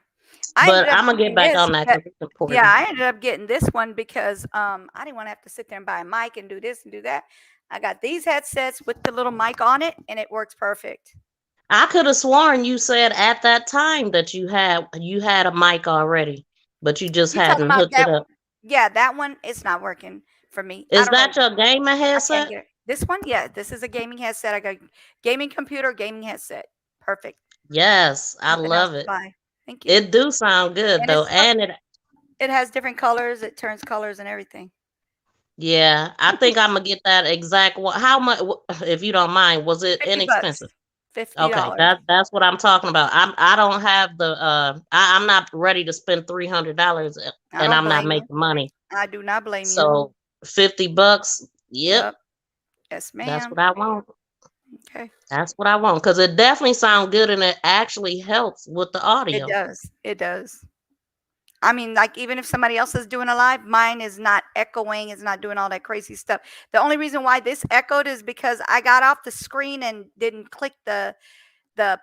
But I'm gonna get back on that. 'Cause it's important. Yeah, I ended up getting this one because I didn't want to have to sit there and buy a mic and do this and do that. I got these headsets with the little mic on it, and it works perfect. I could have sworn you said at that time that you had a mic already, but you just You talking hadn't about hooked it up. Yeah, that one it's not working for me. I Is don't know. that your gaming I can't headset? get it. This one, yeah, this is a gaming headset. I got gaming computer, gaming headset. Perfect. Yes, I Nothing else love to it. buy. Thank you. It do sound good And though, it's and it has different colors. It turns colors and everything. yeah, I think I'm gonna get that exact one. How much, if you don't mind? Was it 50 inexpensive? bucks. Okay, $50. that's what I'm talking about. I don't have the I'm not ready to spend $300 I and don't I'm not blame you. making money. I do not blame you. So $50. Yep, Yep. Yes, that's ma'am. what I want. Okay. That's what I want because it definitely sounds good and it actually helps with the It audio. does. It does. I mean, like, even if somebody else is doing a live, mine is not echoing, it's not doing all that crazy stuff. The only reason why this echoed is because I got off the screen and didn't click the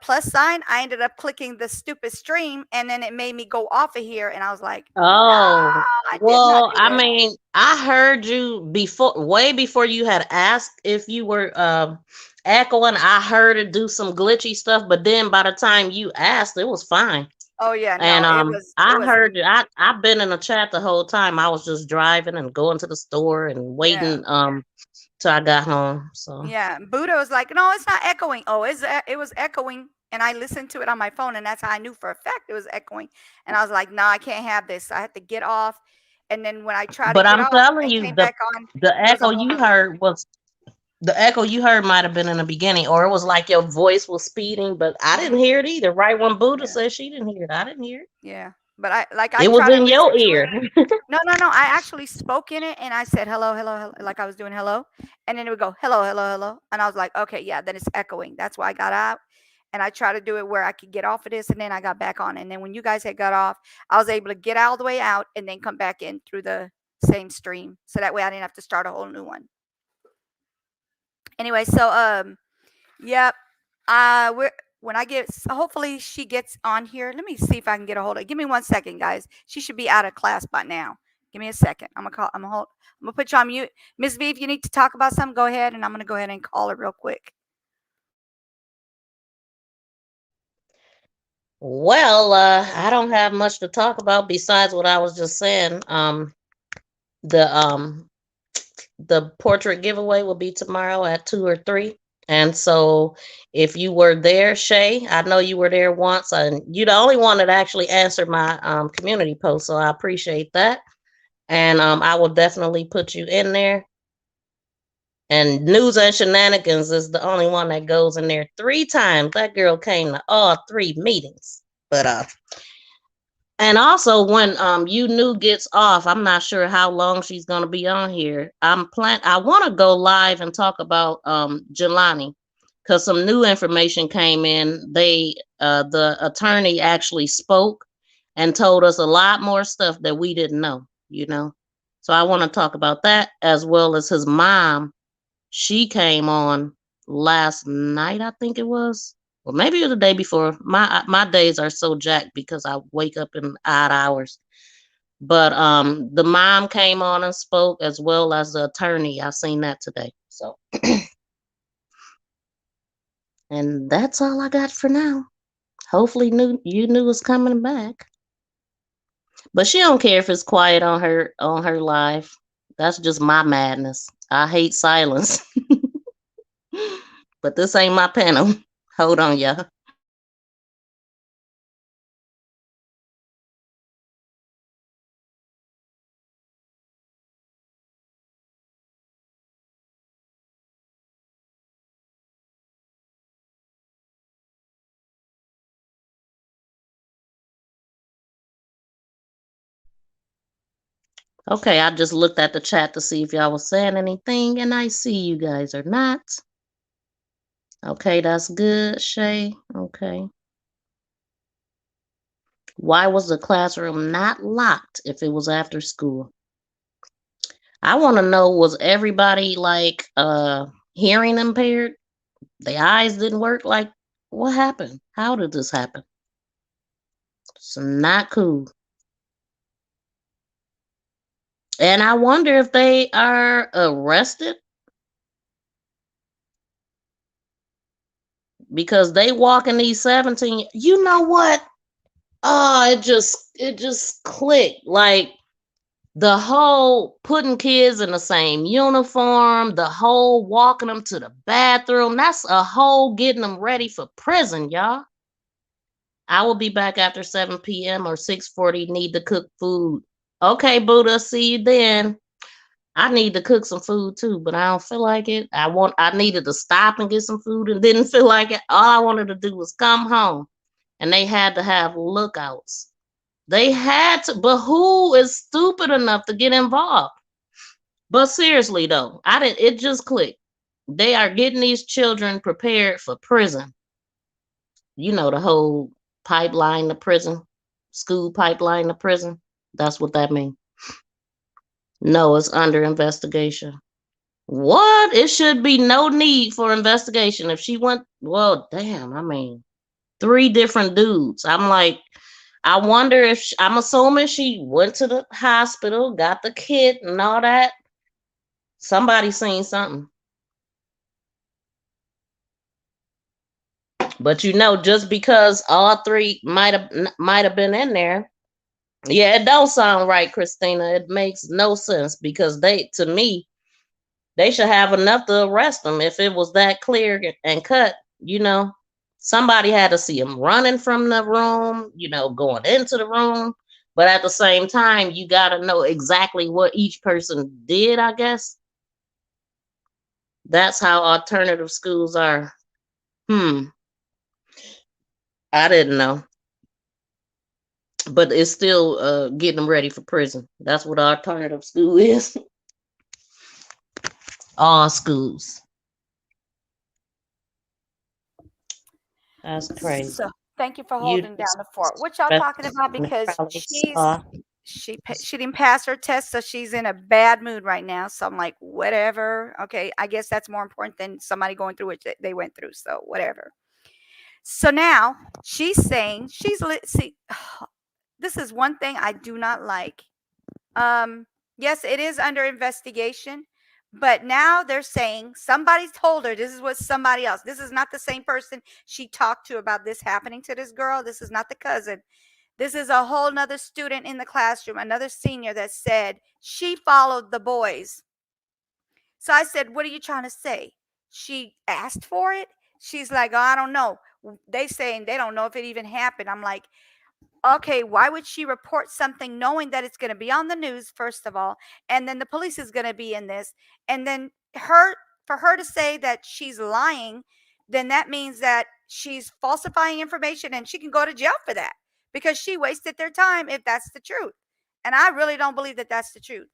plus sign. I ended up clicking the stupid stream, and then it made me go off of here, and I was like, "No, Oh, I did not well, do I it." mean, I heard you before, way before you had asked if you were echoing. I heard it do some glitchy stuff, but then by the time you asked, it was fine. Oh yeah, And no, it I was heard you. I've been in the chat the whole time. I was just driving and going to the store and yeah. waiting till I got home. So Yeah, Buddha was like, "No, it's not echoing." Oh, it was echoing, and I listened to it on my phone, and that's how I knew for a fact it was echoing. And I was like, "No, I can't have this. I had to get off." And then when I tried to but get I'm off telling and you, came back on, the it was a echo whole you nother. heard was the echo you heard might have been in the beginning, or it was like your voice was speeding, but I didn't hear it either. Right when Buddha Yeah, said she didn't hear it, I didn't hear it. yeah. But I It was try to in listen your to it. ear. No, no, no. I actually spoke in it, and I said hello, hello, hello, like I was doing hello, and then it would go hello, hello, hello, and I was like, okay, yeah, then it's echoing. That's why I got out, and I tried to do it where I could get off of this, and then I got back on, and then when you guys had got off, I was able to get all the way out and then come back in through the same stream, so that way I didn't have to start a whole new one. Anyway, so yep, we're when I get hopefully she gets on here. Let me see if I can get a hold of. Give me 1 second, guys. She should be out of class by now. Give me a second. I'm gonna call. I'm gonna put you on mute, Miss V. If you need to talk about something, go ahead, and I'm gonna go ahead and call her real quick. Well, I don't have much to talk about besides what I was just saying. The the portrait giveaway will be tomorrow at 2 or 3. And so if you were there, Shay, I know you were there once, and you're the only one that actually answered my community post. So I appreciate that. And I will definitely put you in there. And News and Shenanigans is the only one that goes in there 3 times. That girl came to all 3 meetings. But and also when you knew gets off, I'm not sure how long she's gonna be on here. I want to go live and talk about Jelani because some new information came in. The attorney actually spoke and told us a lot more stuff that we didn't know, you know. So I want to talk about that as well as his mom. She came on last night, I think it was. Well, maybe it was the day before. My days are so jacked because I wake up in odd hours. But the mom came on and spoke as well as the attorney. I seen that today. So and that's all I got for now. Hopefully you knew was coming back. But she don't care if it's quiet on her live. That's just my madness. I hate silence. But this ain't my panel. Hold on, y'all. Okay, I just looked at the chat to see if y'all was saying anything, and I see you guys are not. Okay, that's good, Shay. Okay. Why was the classroom not locked if it was after school? I want to know, was everybody like hearing impaired? Their eyes didn't work? Like, what happened? How did this happen? It's not cool. And I wonder if they are arrested because they walking these 17. You know what? Oh, it just clicked. Like the whole putting kids in the same uniform, the whole walking them to the bathroom. That's a whole getting them ready for prison, y'all. I will be back after 7 p.m. or 6:40. Need to cook food. Okay, Buddha, see you then. I need to cook some food too, but I don't feel like it. I needed to stop and get some food and didn't feel like it. All I wanted to do was come home. And they had to have lookouts. They had to, but who is stupid enough to get involved? But seriously though, it just clicked. They are getting these children prepared for prison. You know, the whole pipeline to prison, school pipeline to prison. That's what that means. No, it's under investigation. What? It should be no need for investigation. If she went, well, damn, I mean, 3 different dudes. I'm like, I wonder if I'm assuming she went to the hospital, got the kit and all that. Somebody seen something. But you know, just because all 3 might have been in there, yeah, it don't sound right, Christina. It makes no sense because to me, they should have enough to arrest them if it was that clear and cut. You know, somebody had to see him running from the room, you know, going into the room. But at the same time, you got to know exactly what each person did, I guess. That's how alternative schools are. I didn't know. But it's still getting them ready for prison. That's what alternative school is. All schools. That's crazy. So thank you for You holding down the fort. What y'all talking about? Because she didn't pass her test, so she's in a bad mood right now. So I'm like, whatever. Okay, I guess that's more important than somebody going through what they went through. So whatever. So now she's saying see, this is one thing I do not like. Yes, it is under investigation, but now they're saying somebody told her this is what somebody else. This is not the same person she talked to about this happening to this girl. This is not the cousin. This is a whole nother student in the classroom, another senior that said she followed the boys. So I said, what are you trying to say? She asked for it. She's like, oh, I don't know. They saying they don't know if it even happened. I'm like, okay, why would she report something knowing that it's going to be on the news, first of all, and then the police is going to be in this, and then for her to say that she's lying, then that means that she's falsifying information and she can go to jail for that because she wasted their time if that's the truth. And I really don't believe that that's the truth.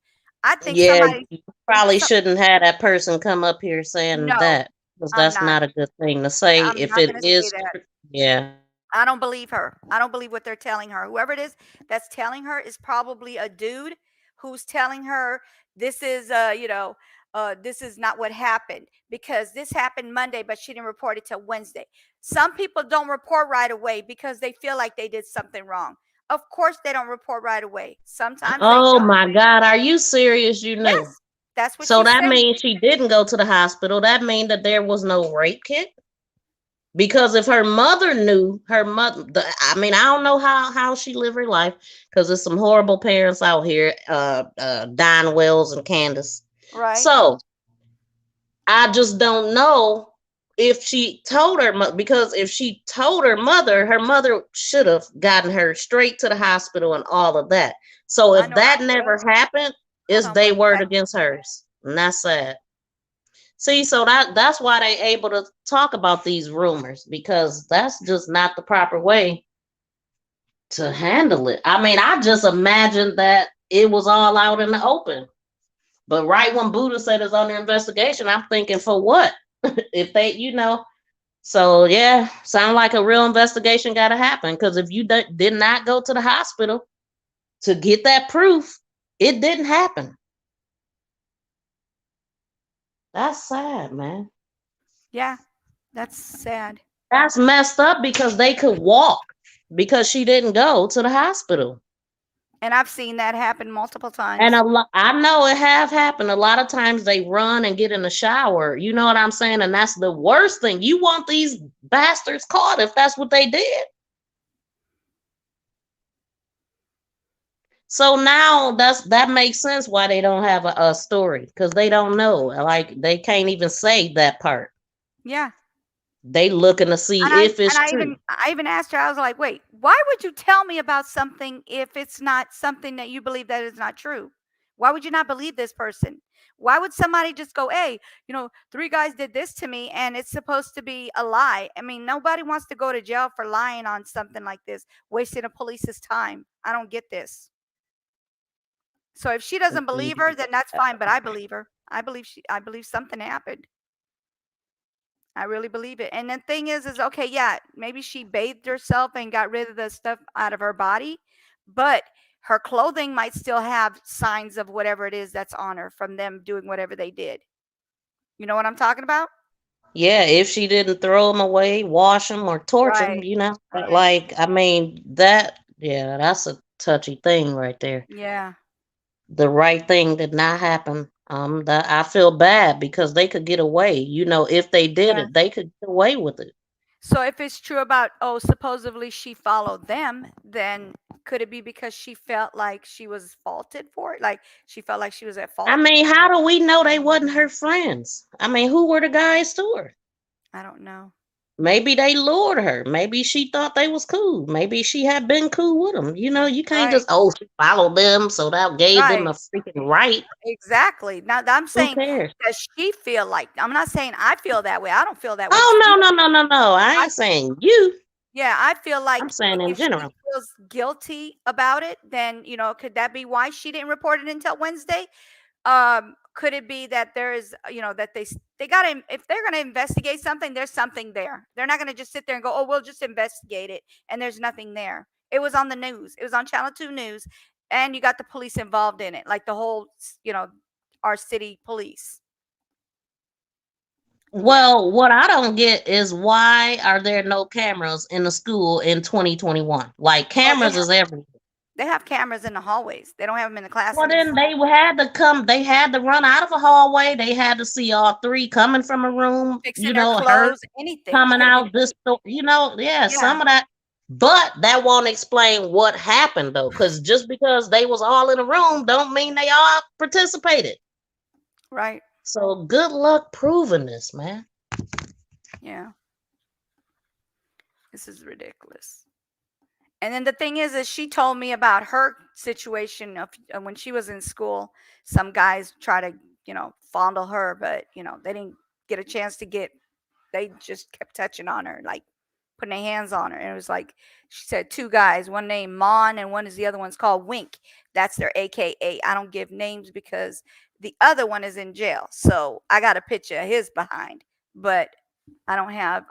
I think somebody you probably shouldn't have that person come up here saying that, because that's not a good thing to say. I'm If not it gonna say is, that. yeah. I don't believe her. I don't believe what they're telling her. Whoever it is that's telling her is probably a dude who's telling her this is this is not what happened because this happened Monday, but she didn't report it till Wednesday. Some people don't report right away because they feel like they did something wrong. Of course they don't report right away. Sometimes they Oh don't. my God, are you serious? You knew. Yes, that's what So she's that saying. means she didn't go to the hospital. That means that there was no rape kit. Because if her mother knew, I mean, I don't know how she lived her life, because there's some horrible parents out here, Don Wells and Candace. Right. So I just don't know if she told her, because if she told her mother should have gotten her straight to the hospital and all of that. So if that never happened, it's their word against hers. And that's sad. See, so that's why they able to talk about these rumors, because that's just not the proper way to handle it. I mean, I just imagined that it was all out in the open. But right when Buddha said it's under investigation, I'm thinking, for what? If they, so yeah, sound like a real investigation got to happen. Because if you did not go to the hospital to get that proof, it didn't happen. That's sad, man. Yeah, that's sad. That's messed up, because they could walk because she didn't go to the hospital. And I've seen that happen multiple times. And I know it have happened. A lot of times they run and get in the shower. You know what I'm saying? And that's the worst thing. You want these bastards caught if that's what they did. So now that makes sense why they don't have a story, because they don't know. Like, they can't even say that part. Yeah. They looking to see if it's true. I even asked her, I was like, wait, why would you tell me about something if it's not something that you believe that is not true? Why would you not believe this person? Why would somebody just go, hey, 3 guys did this to me and it's supposed to be a lie? I mean, nobody wants to go to jail for lying on something like this, wasting a police's time. I don't get this. So if she doesn't believe her, then that's fine, but I believe her. I believe something happened. I really believe it. And the thing is okay, yeah, maybe she bathed herself and got rid of the stuff out of her body, but her clothing might still have signs of whatever it is that's on her from them doing whatever they did. You know what I'm talking about? Yeah, if she didn't throw them away, wash them, or torch them, Right. but Right. like, I mean, that's a touchy thing right there. Yeah. The right thing did not happen. That I feel bad because they could get away. If they did Yeah. it, they could get away with it. So if it's true about, oh, supposedly she followed them, then could it be because she felt like she was faulted for it? Like she felt like she was at I fault? mean, how do we know they wasn't her friends? I mean, who were the guys to her? I don't know. Maybe they lured her. Maybe she thought they was cool. Maybe she had been cool with them. You can't Right. just she followed them, so that gave them Right. a freaking right. Exactly. Now I'm Who saying, cares? does she feel like, I'm not saying I feel that way. I don't feel that way. Oh no! I I ain't saying you. Yeah, I feel I'm like saying in if she general. feels guilty about it, then, could that be why she didn't report it until Wednesday? Could it be that there is, that they got to, if they're going to investigate something, there's something there. They're not going to just sit there and go, oh, we'll just investigate it, and there's nothing there. It was on the news. It was on Channel 2 News, and you got the police involved in it, like the whole, our city police. Yeah, Well, what I don't get is why are there no cameras in the school in 2021? Like oh, cameras is everywhere. they have cameras in the hallways. They don't have them in the Well, classrooms. then they had to run out of a hallway. They had to see all three coming from a room, Fixing her her clothes, anything. It coming could have been, out this door, yeah, yeah, some of that. But that won't explain what happened though, because just because they was all in a room don't mean they all participated. right. So good luck proving this, man. Yeah. This is ridiculous. And then the thing is she told me about her situation of when she was in school. Some guys try to, fondle her, but they didn't get a chance to get. They just kept touching on her, like putting their hands on her, and it was like she said 2 guys, one named Mon, and the other one's called Wink. That's their AKA. I don't give names because the other one is in jail, so I got a picture of his behind, but I don't have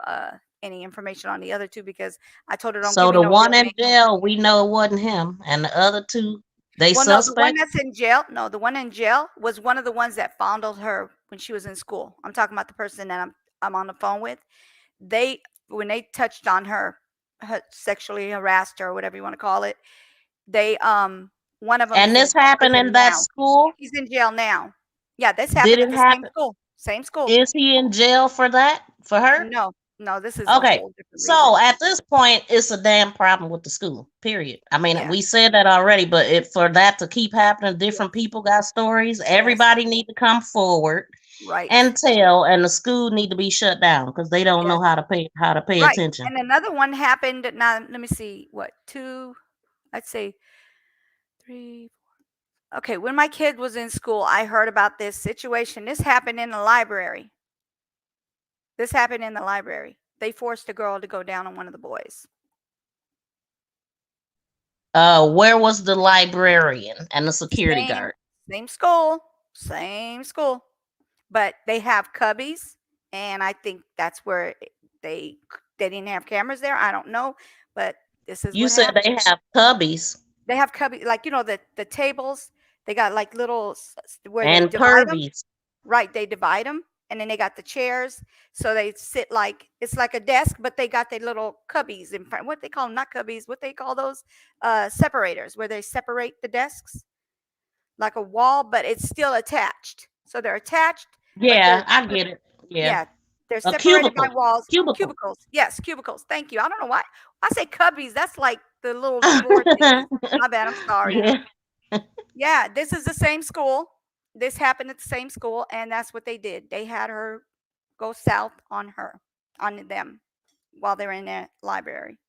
any information on the other 2 because I told her don't give So me the no real one in name. jail, we know it wasn't him, and the other two, they Well, no, the one suspect. that's in jail, no, the one in jail was one of the ones that fondled her when she was in school. I'm talking about the person that I'm on the phone with. They When they touched on her, sexually harassed her, or whatever you want to call it, they one of them And is in this happened prison in that now. school. He's in jail now. Yeah, this Did happened at it the same happen? school. Same school. Is he in jail for that? For her? No, no, this is a Okay. whole different reason. So at this point, it's a damn problem with the school. Period. I mean, Yeah. we said that already, but if for that to keep happening, different Yes. people got stories. Yes. Everybody need to come forward Right. and tell, and the school need to be shut down because they don't Yes. know how to pay Right. attention. And another one happened. Now, let me see. What, 2? I'd say 3. Okay, when my kid was in school, I heard about this situation. This happened in the library. This happened in the library. They forced a girl to go down on one of the boys. Where was the librarian and the security Same, guard? same school, same school. But they have cubbies, and I think that's where they didn't have cameras there. I don't know, but this is You what said they happened. have cubbies They have cubby, like the tables. They got like little where they and divide them. pervies. Right, they divide them, and then they got the chairs, so they sit like it's like a desk, but they got their little cubbies in front. What they call them, not cubbies, what they call those? Separators, where they separate the desks like a wall, but it's still attached. So they're attached, but Yeah, I get it. Yeah. yeah, they're A separated by cubicle. walls. Cubicle. Cubicles, yes, cubicles. Thank you. I don't know why I say cubbies. That's like the little drawer thingies. My bad. I'm sorry. Yeah. Yeah, this is the same school. This happened at the same school, and that's what they did. They had her go south on her, on them, while they're in the library.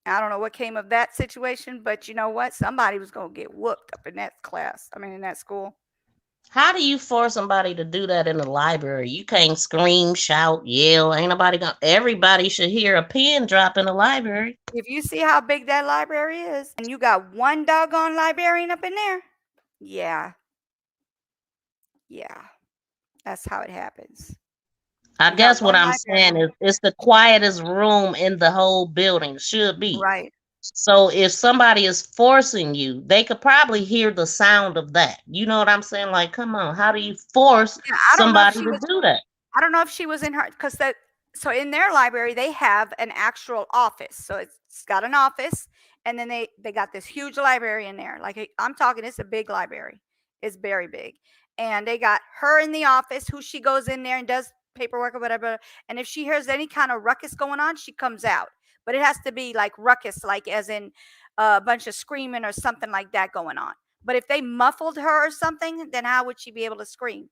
I don't know what came of that situation, but you know what? Somebody was gonna get whooped up in that class. I mean, in that school. How do you force somebody to do that in the library? You can't scream, shout, yell. Ain't nobody gonna. Everybody should hear a pin drop in the library. If you see how big that library is, and you got one doggone librarian up in there, yeah, yeah, that's how it happens. I You got guess what one I'm saying librarian, is it's the quietest room in the whole building. Should be. right? So if somebody is forcing you, they could probably hear the sound of that. You know what I'm saying? Like, come on, how do you force Yeah, I don't know if somebody she to was. do that? I don't know if she was in her because that. So in their library, they have an actual office. So it's got an office, and then they got this huge library in there. Like I'm talking, it's a big library. It's very big, and they got her in the office. Who she goes in there and does paperwork or whatever. And if she hears any kind of ruckus going on, she comes out. But it has to be like ruckus, like as in a bunch of screaming or something like that going on. But if they muffled her or something, then how would she be able to scream?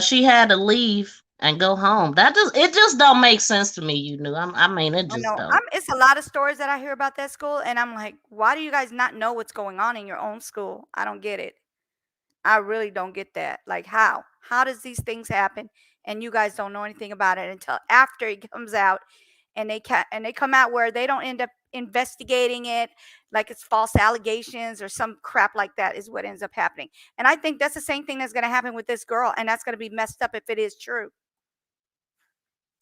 She had to leave and go home. It just don't make sense to me. I mean, it I just know. don't. It's a lot of stories that I hear about that school, and I'm like, why do you guys not know what's going on in your own school? I don't get it. I really don't get that. Like, how? How does these things happen, and you guys don't know anything about it until after it comes out, and they come out where they don't end up investigating it, like it's false allegations or some crap like that is what ends up happening. And I think that's the same thing that's going to happen with this girl, and that's going to be messed up if it is true.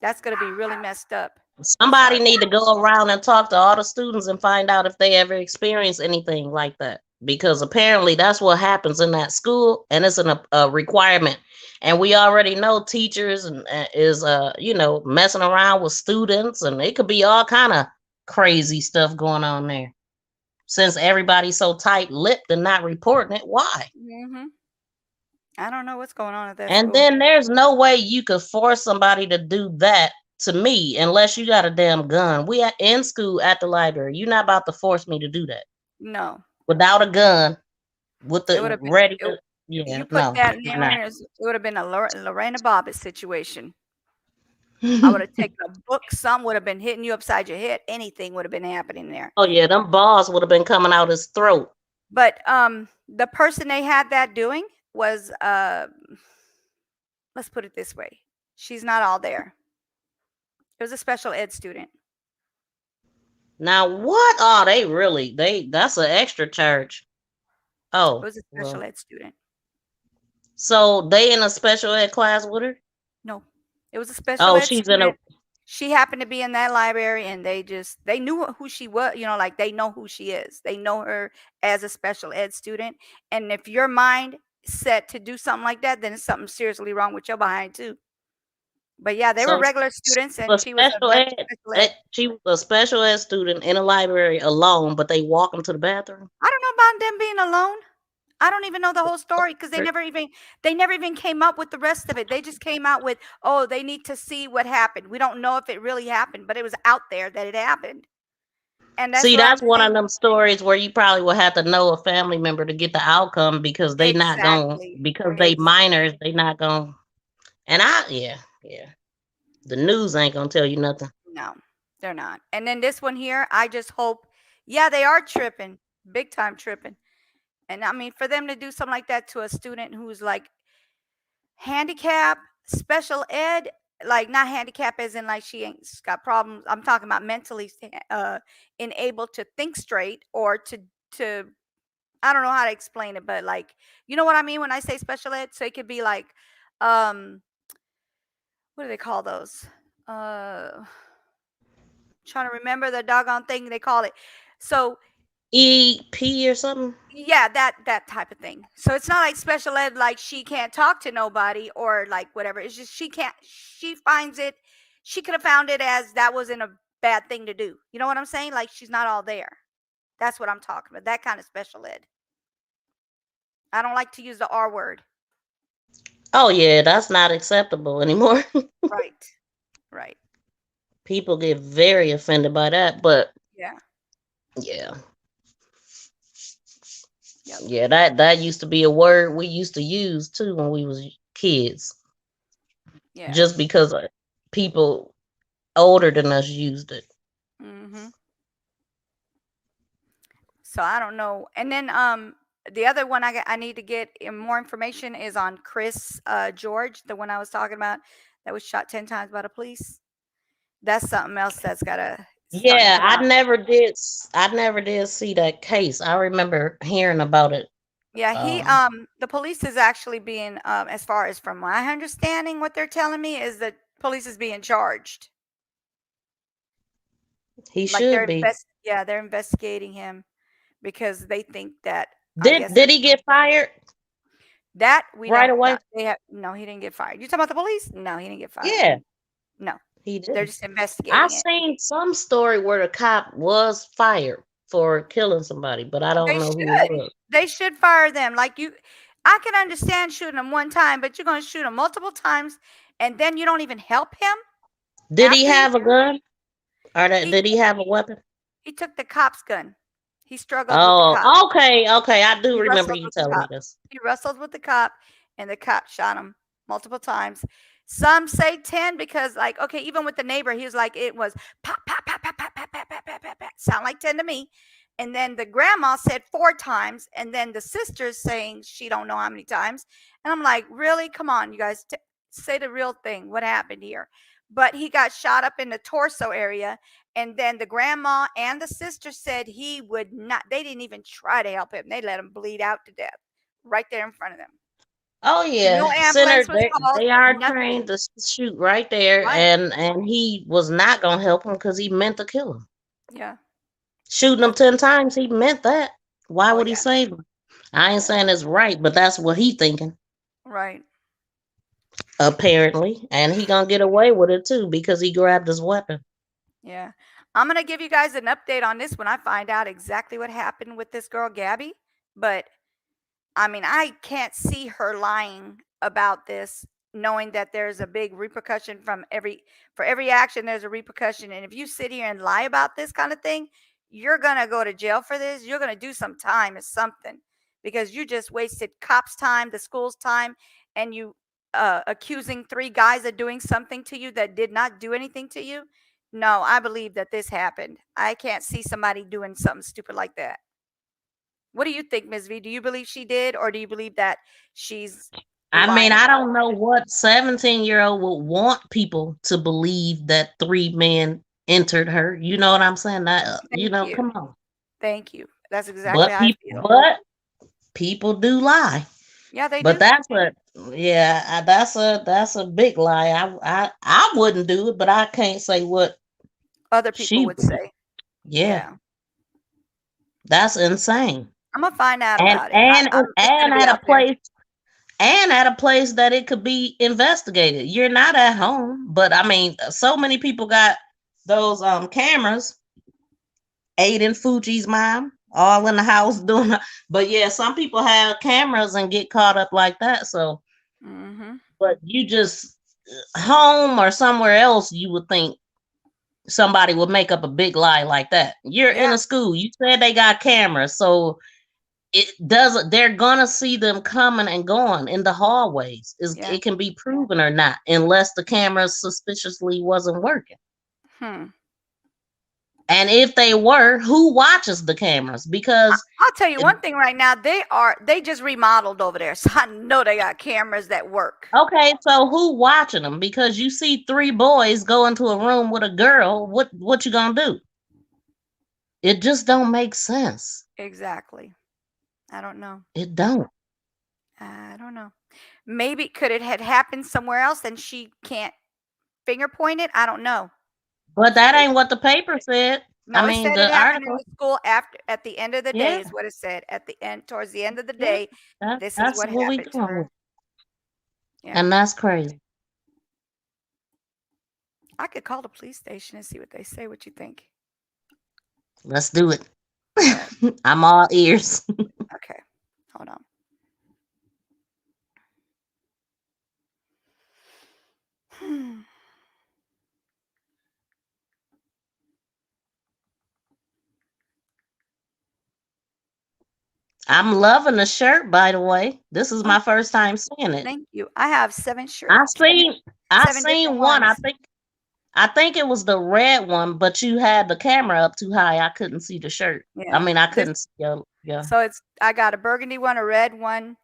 That's going to be really messed up. Somebody Sorry. need to go around and talk to all the students and find out if they ever experienced anything like that. Because apparently that's what happens in that school, and it's a requirement. And we already know teachers and is messing around with students, and it could be all kind of crazy stuff going on there. Since everybody's so tight-lipped and not reporting it, why? Hmm. I don't know what's going on at that And school. then there's no way you could force somebody to do that to me unless you got a damn gun. We are in school at the library. You're not about to force me to do that No, without a gun, with it would the have been. ready. You Yeah, put no, that in you're there, not. it would have been a Lorena Bobbitt situation. I would have taken a book. Some would have been hitting you upside your head. Anything would have been happening there. Oh yeah, them balls would have been coming out his throat. But the person they had that doing was let's put it this way. She's not all there. It was a special ed student. Now what? Oh, that's an extra charge. It Oh, was a special well. ed student. So they in a special ed class with her? No, it was a special Oh, ed she's in a. student. She happened to be in that library, and they knew who she was, like they know who she is. They know her as a special ed student. And if your mind set to do something like that, then it's something seriously wrong with your behind too. But yeah, they were So regular students, a and she was a special ed, special ed. she was a special ed student in a library alone, but they walk them to the bathroom. I don't know about them being alone. I don't even know the whole story because they never even came up with the rest of it. They just came out with, oh, they need to see what happened. We don't know if it really happened, but it was out there that it happened. And that's See, what I'm that's one of saying. them stories where you probably will have to know a family member to get the outcome because they not going Exactly. because they minors, they not going. And yeah. The news ain't gonna tell you nothing. No, they're not. And then this one here, I just hope, yeah, they are tripping, big time tripping. And I mean, for them to do something like that to a student who's like handicap, special ed, like not handicap as in like she ain't got problems. I'm talking about mentally enabled to think straight or to I don't know how to explain it, but like you know what I mean when I say special ed. So it could be like, um, what do they call those? Trying to remember the doggone thing they call it. So EP or something. yeah, that type of thing. So it's not like special ed, like she can't talk to nobody or like whatever. It's just she can't. She finds it. She could have found it as that wasn't a bad thing to do. You know what I'm saying? Like she's not all there. That's what I'm talking about. That kind of special ed. I don't like to use the R word. Oh yeah, that's not acceptable anymore. Right. Right. People get very offended by that, but Yeah. yeah. Yep. Yeah, that used to be a word we used to use too when we was kids. Yeah. Just because people older than us used it. Mm-hmm. So I don't know. And then the other one I need to get more information is on Chris George, the one I was talking about that was shot 10 times by the police. That's something else that's gotta starting to Yeah, come out. I never did see that case. I remember hearing about it. Yeah, he the police is actually being as far as from my understanding, what they're telling me is that police is being charged. He Like should be. they're investigating him because they think that I guess Did he get fired that we right don't away? not they have no, he didn't get fired. You talking about the police? No, he didn't get fired. Yeah, No, he they're did. just I investigating it. seen some story where the cop was fired for killing somebody, but I don't They know who it should. was. They should fire them. Like I can understand shooting them one time, but you're going to shoot him multiple times, and then you don't even help him Did he after have a gun? Or he did he have a weapon? he took the cop's gun. He struggled with the cop. Oh, okay. I do He remember wrestled you with the telling me cop. this. He wrestled with the cop, and the cop shot him multiple times. Some say 10 because, like, okay, even with the neighbor, he was like, it was pop, pop, pop, pop, pop, pop, pop, pop, pop, pop, pop. Sound like 10 to me. And then the grandma said 4 times, and then the sister's saying she don't know how many times. And I'm like, really? Come on, you guys, say the real thing. What happened here? But he got shot up in the torso area, and then the grandma and the sister said he would not. They didn't even try to help him. They let him bleed out to death right there in front of them. Oh No yeah, center. ambulance was called. They are Nothing. trained to shoot right there, Right. and he was not gonna help him because he meant to kill him. Yeah. Shooting him 10 times, he meant that. Why Oh would he yeah. save him? I ain't saying it's right, but that's what he thinking Right. apparently, and he gonna get away with it too because he grabbed his weapon. Yeah. I'm gonna give you guys an update on this when I find out exactly what happened with this girl Gabby. But I mean, I can't see her lying about this, knowing that there's a big repercussion for every action. There's a repercussion, and if you sit here and lie about this kind of thing, you're gonna go to jail for this. You're gonna do some time or something because you just wasted cops' time, the school's time, and you accusing 3 guys of doing something to you that did not do anything to you. No, I believe that this happened. I can't see somebody doing something stupid like that. What do you think, Ms. V? Do you believe she did, or do you believe that she's I mean, lying I about don't know what 17-year-old would want people to believe that 3 men entered her. You know what I'm saying? That it? Thank you. come on. Thank you. That's exactly how I feel. But people do lie. Yeah, they But do. that's that's a big lie. I wouldn't do it, but I can't say what Other people she would would. say. Yeah, that's insane. I'm gonna find out And about it. It's gonna be at a out there. place at a place that it could be investigated. You're not at home, but I mean, so many people got those cameras. Aiden Fuji's mom, all in the house doing. But yeah, some people have cameras and get caught up like that. So, but you just home or somewhere else, you would think somebody would make up a big lie like that. You're in a school. You said they got cameras, so it doesn't. They're gonna see them coming and going in the hallways. It can be proven or not, unless the camera suspiciously wasn't working. And if they were, who watches the cameras? Because I'll tell you one thing right now, they just remodeled over there. So I know they got cameras that work. Okay, so who watching them? Because you see 3 boys go into a room with a girl, what you gonna do? It just don't make sense. Exactly. I don't know. It don't. I don't know. Maybe could it had happened somewhere else and she can't finger point it? I don't know. But that ain't what the paper said. No, I it mean, said the it happened article. in the school at the end of the day is what it said. At the end, towards the end of the day, this is what happened to her. Yeah. And that's crazy. I could call the police station and see what they say. What you think? Let's do it. I'm all ears. Okay, hold on. I'm loving the shirt, by the way. This is my first time seeing it. Thank you. I have 7 shirts. I seen one. I think it was the red one, but you had the camera up too high. I couldn't see the shirt. I Yeah. mean, I This couldn't see yeah. so I got a burgundy one, a red one,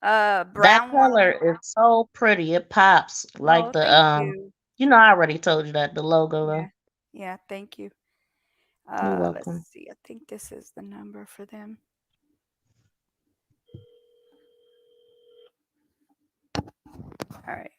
That brown one. color is so pretty. It pops like Oh, the thank you. I already told you that the logo Yeah. though. Yeah, thank you. You're Let's welcome. see. I think this is the number for them. All right.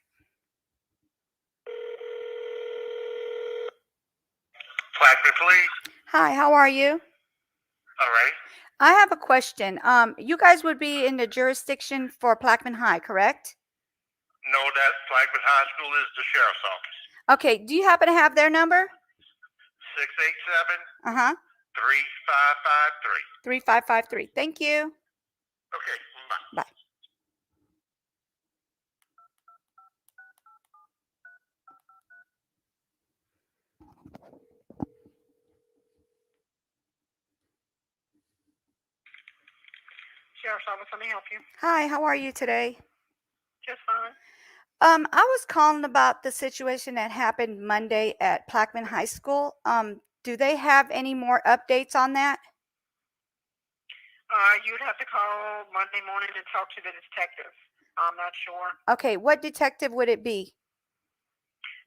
Plaquemine Police. Hi, how are you? All right. I have a question. You guys would be in the jurisdiction for Plaquemine High, correct? No, that Plaquemine High School is the sheriff's office. Okay. Do you happen to have their number? 687-3553. Uh-huh. 3553. Thank you. Okay, bye. Bye. Sheriff's office, let me help you. Hi, how are you today? Just fine. I was calling about the situation that happened Monday at Plaquemine High School. Do they have any more updates on that? You'd have to call Monday morning and talk to the detective. I'm not sure. Okay, what detective would it be?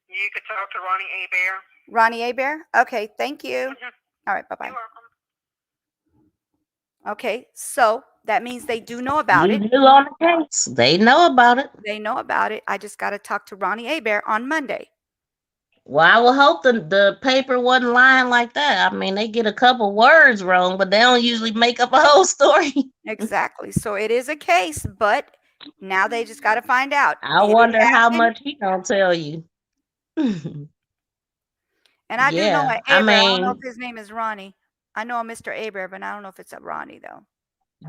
You could talk to Ronnie Abear. Ronnie Abear? Okay, thank you. Mhm. All right, bye-bye. You're welcome. Okay, so that means they do know about You it. knew on the case. They know about it. They know about it. I just got to talk to Ronnie Abear on Monday. Well, I would hope the paper wasn't lying like that. I mean, they get a couple words wrong, but they don't usually make up a whole story. Exactly. So it is a case, but now they just got to find out. I Did it wonder how happen? much he gonna tell you. And I do know Yeah, a I Abear. I don't know mean, if his name is Ronnie. I know a Mr. Abear, but I don't know if it's a Ronnie though.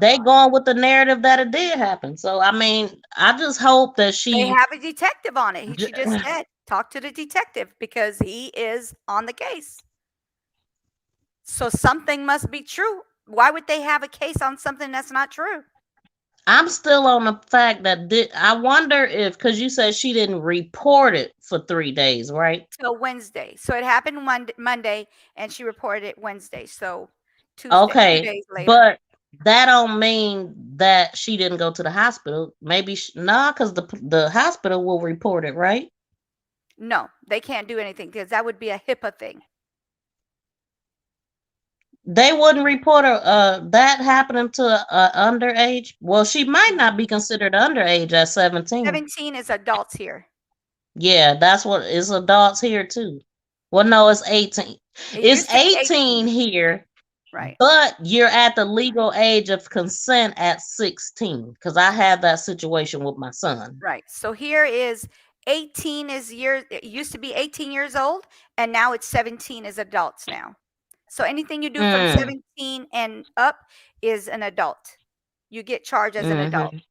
they going with the narrative that it did happen. So I mean, I just hope that They she have a detective on it. j- She just said, talk to the detective because he is on the case. So something must be true. Why would they have a case on something that's not true? I'm still on the fact that I wonder if because you said she didn't report it for 3 days, right? Till Wednesday. So it happened Monday, and she reported it Wednesday. So Tuesday, 2 Okay, days later. but that don't mean that she didn't go to the hospital. Maybe because the hospital will report it, right? No, they can't do anything because that would be a HIPAA thing. They wouldn't report that happening to a underage. Well, she might not be considered underage at 17. 17 is adults here. Yeah, that's what it's adults here too. Well, no, it's 18. It It's used to be 18 here, Right. but you're at the legal age of consent at 16. Because I had that situation with my son. Right. So here is 18 is years. It used to be 18 years old, and now it's 17 as adults now. So anything you do from 17 and up is an adult. You get charged as an adult. Mhm.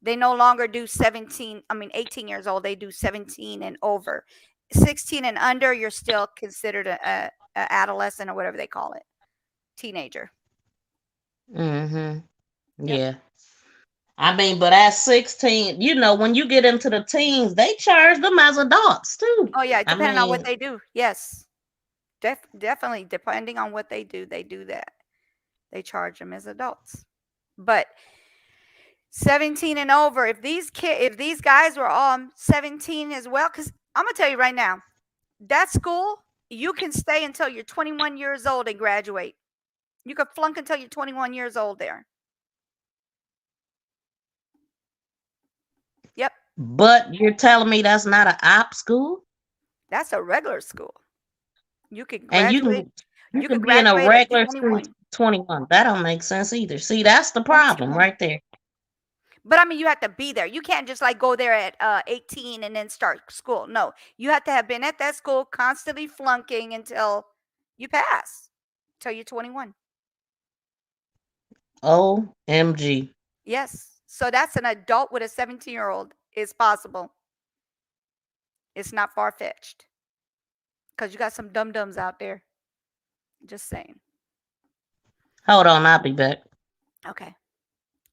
They no longer do 18 years old. They do 17 and over. 16 and under, you're still considered a adolescent or whatever they call it, teenager. Mhm. Yep. Yeah. I mean, but at 16, when you get into the teens, they charge them as adults too. Oh yeah, I depending on what mean, they do. Yes. Definitely depending on what they do that. They charge them as adults. But 17 and over, if these guys were all 17 as well, because I'm gonna tell you right now, that school, you can stay until you're 21 years old and graduate. You could flunk until you're 21 years old there. Yep. but you're telling me that's not an op school? That's a regular school. You could And graduate. you could can be in a graduate at regular school 21. 21. That don't make sense either. See, that's the problem 21. right there. But I mean, you have to be there. You can't just like go there at 18 and then start school. No, you have to have been at that school constantly flunking until you pass, till you're 21. OMG. Yes. So that's an adult with a 17-year-old is possible. It's not far-fetched because you got some dum-dums out there. Just saying. Hold on, I'll be back. Okay.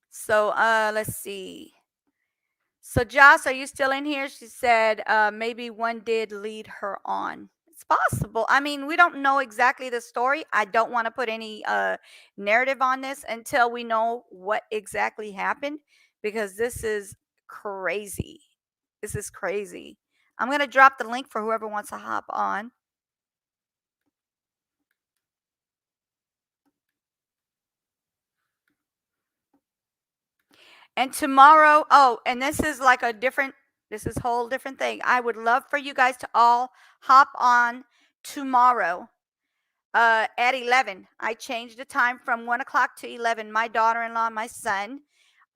So let's see. So Joss, are you still in here? She said maybe one did lead her on. It's possible. I mean, we don't know exactly the story. I don't want to put any narrative on this until we know what exactly happened, because this is crazy. This is crazy. I'm going to drop the link for whoever wants to hop on. And tomorrow, oh, and this is like this is whole different thing. I would love for you guys to all hop on tomorrow at 11. I changed the time from 1 o'clock to 11. My daughter-in-law, my son,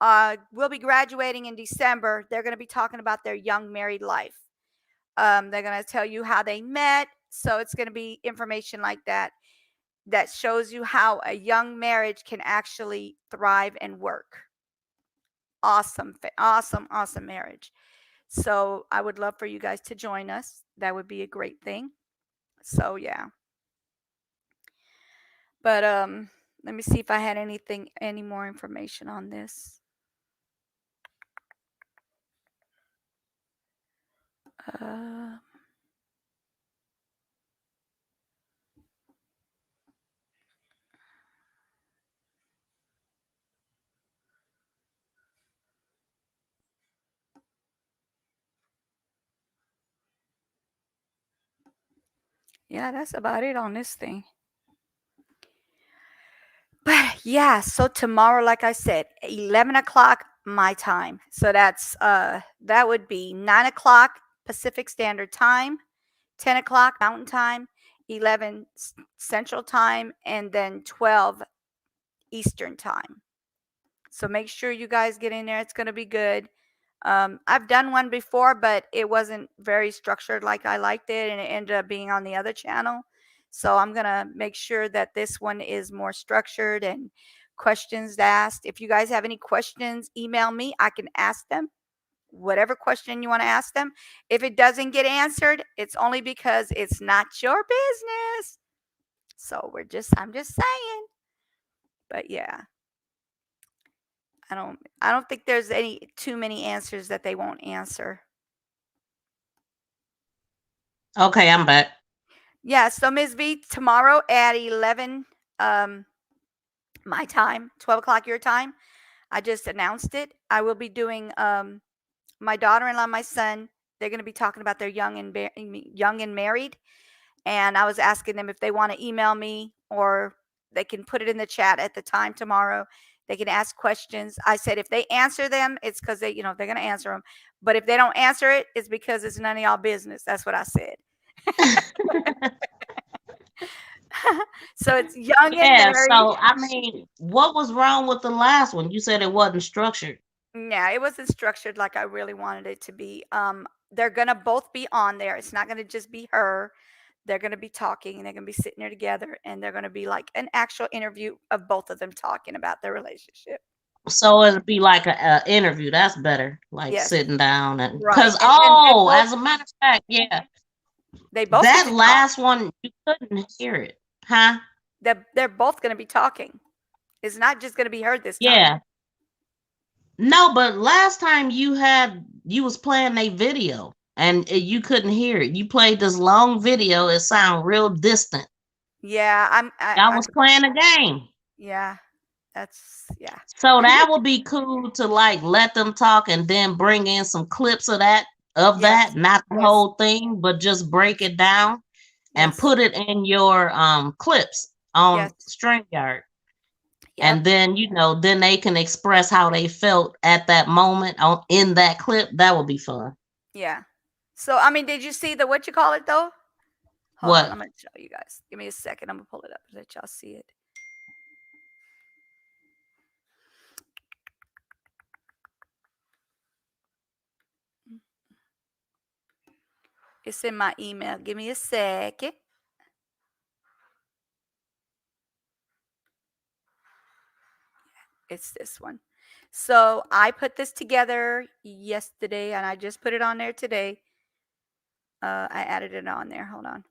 will be graduating in December. They're going to be talking about their young married life. They're going to tell you how they met. So it's going to be information like that that shows you how a young marriage can actually thrive and work. Awesome, awesome marriage. So I would love for you guys to join us. That would be a great thing. So yeah. But let me see if I had any more information on this. Yeah, that's about it on this thing. But yeah, so tomorrow, like I said, 11 o'clock my time. So that's that would be 9 o'clock Pacific Standard Time, 10 o'clock Mountain Time, 11 Central Time, and then 12 Eastern Time. So make sure you guys get in there. It's going to be good. I've done one before, but it wasn't very structured like I liked it, and it ended up being on the other channel. So I'm going to make sure that this one is more structured and questions asked. If you guys have any questions, email me. I can ask them. Whatever question you want to ask them. If it doesn't get answered, it's only because it's not your business. So I'm just saying. But yeah. I don't think there's too many answers that they won't answer. Okay, I'm back. Yeah, so Ms. V, tomorrow at 11 my time, 12 o'clock your time, I just announced it. I will be doing my daughter-in-law, my son, they're going to be talking about their young and married. And I was asking them if they want to email me, or they can put it in the chat at the time tomorrow. They can ask questions. I said if they answer them, it's because they're going to answer them. But if they don't answer it, it's because it's none of y'all business. That's what I said. So it's young and Yeah, married. so I mean, what was wrong with the last one? You said it wasn't structured. Yeah, it wasn't structured like I really wanted it to be. They're gonna both be on there. It's not gonna just be her. They're gonna be talking, and they're gonna be sitting there together, and they're gonna be like an actual interview of both of them talking about their relationship. So it'd be like a interview. That's better, like Yes. sitting down and Right. because And as a matter of fact, yeah, they both that last one you couldn't hear it, huh? they're both gonna be talking. It's not just gonna be her this time. Yeah. No, but last time you was playing a video and you couldn't hear it. You played this long video. It sounded real distant. Yeah, I was playing a game. Yeah, So that would be cool to like let them talk and then bring in some clips of that, Yes. not the Yes. whole thing, but just break it down and Yes. put it in your clips on Yes. StreamYard. Yep. And then then they can express how they felt at that moment in that clip. That would be fun. Yeah. So I mean, did you see the what you call it though? Hold What? on, I'm gonna show you guys. Give me a second. I'm gonna pull it up and let y'all see it. It's in my email. Give me a second. It's this one. So I put this together yesterday, and I just put it on there today. I added it on there. Hold on.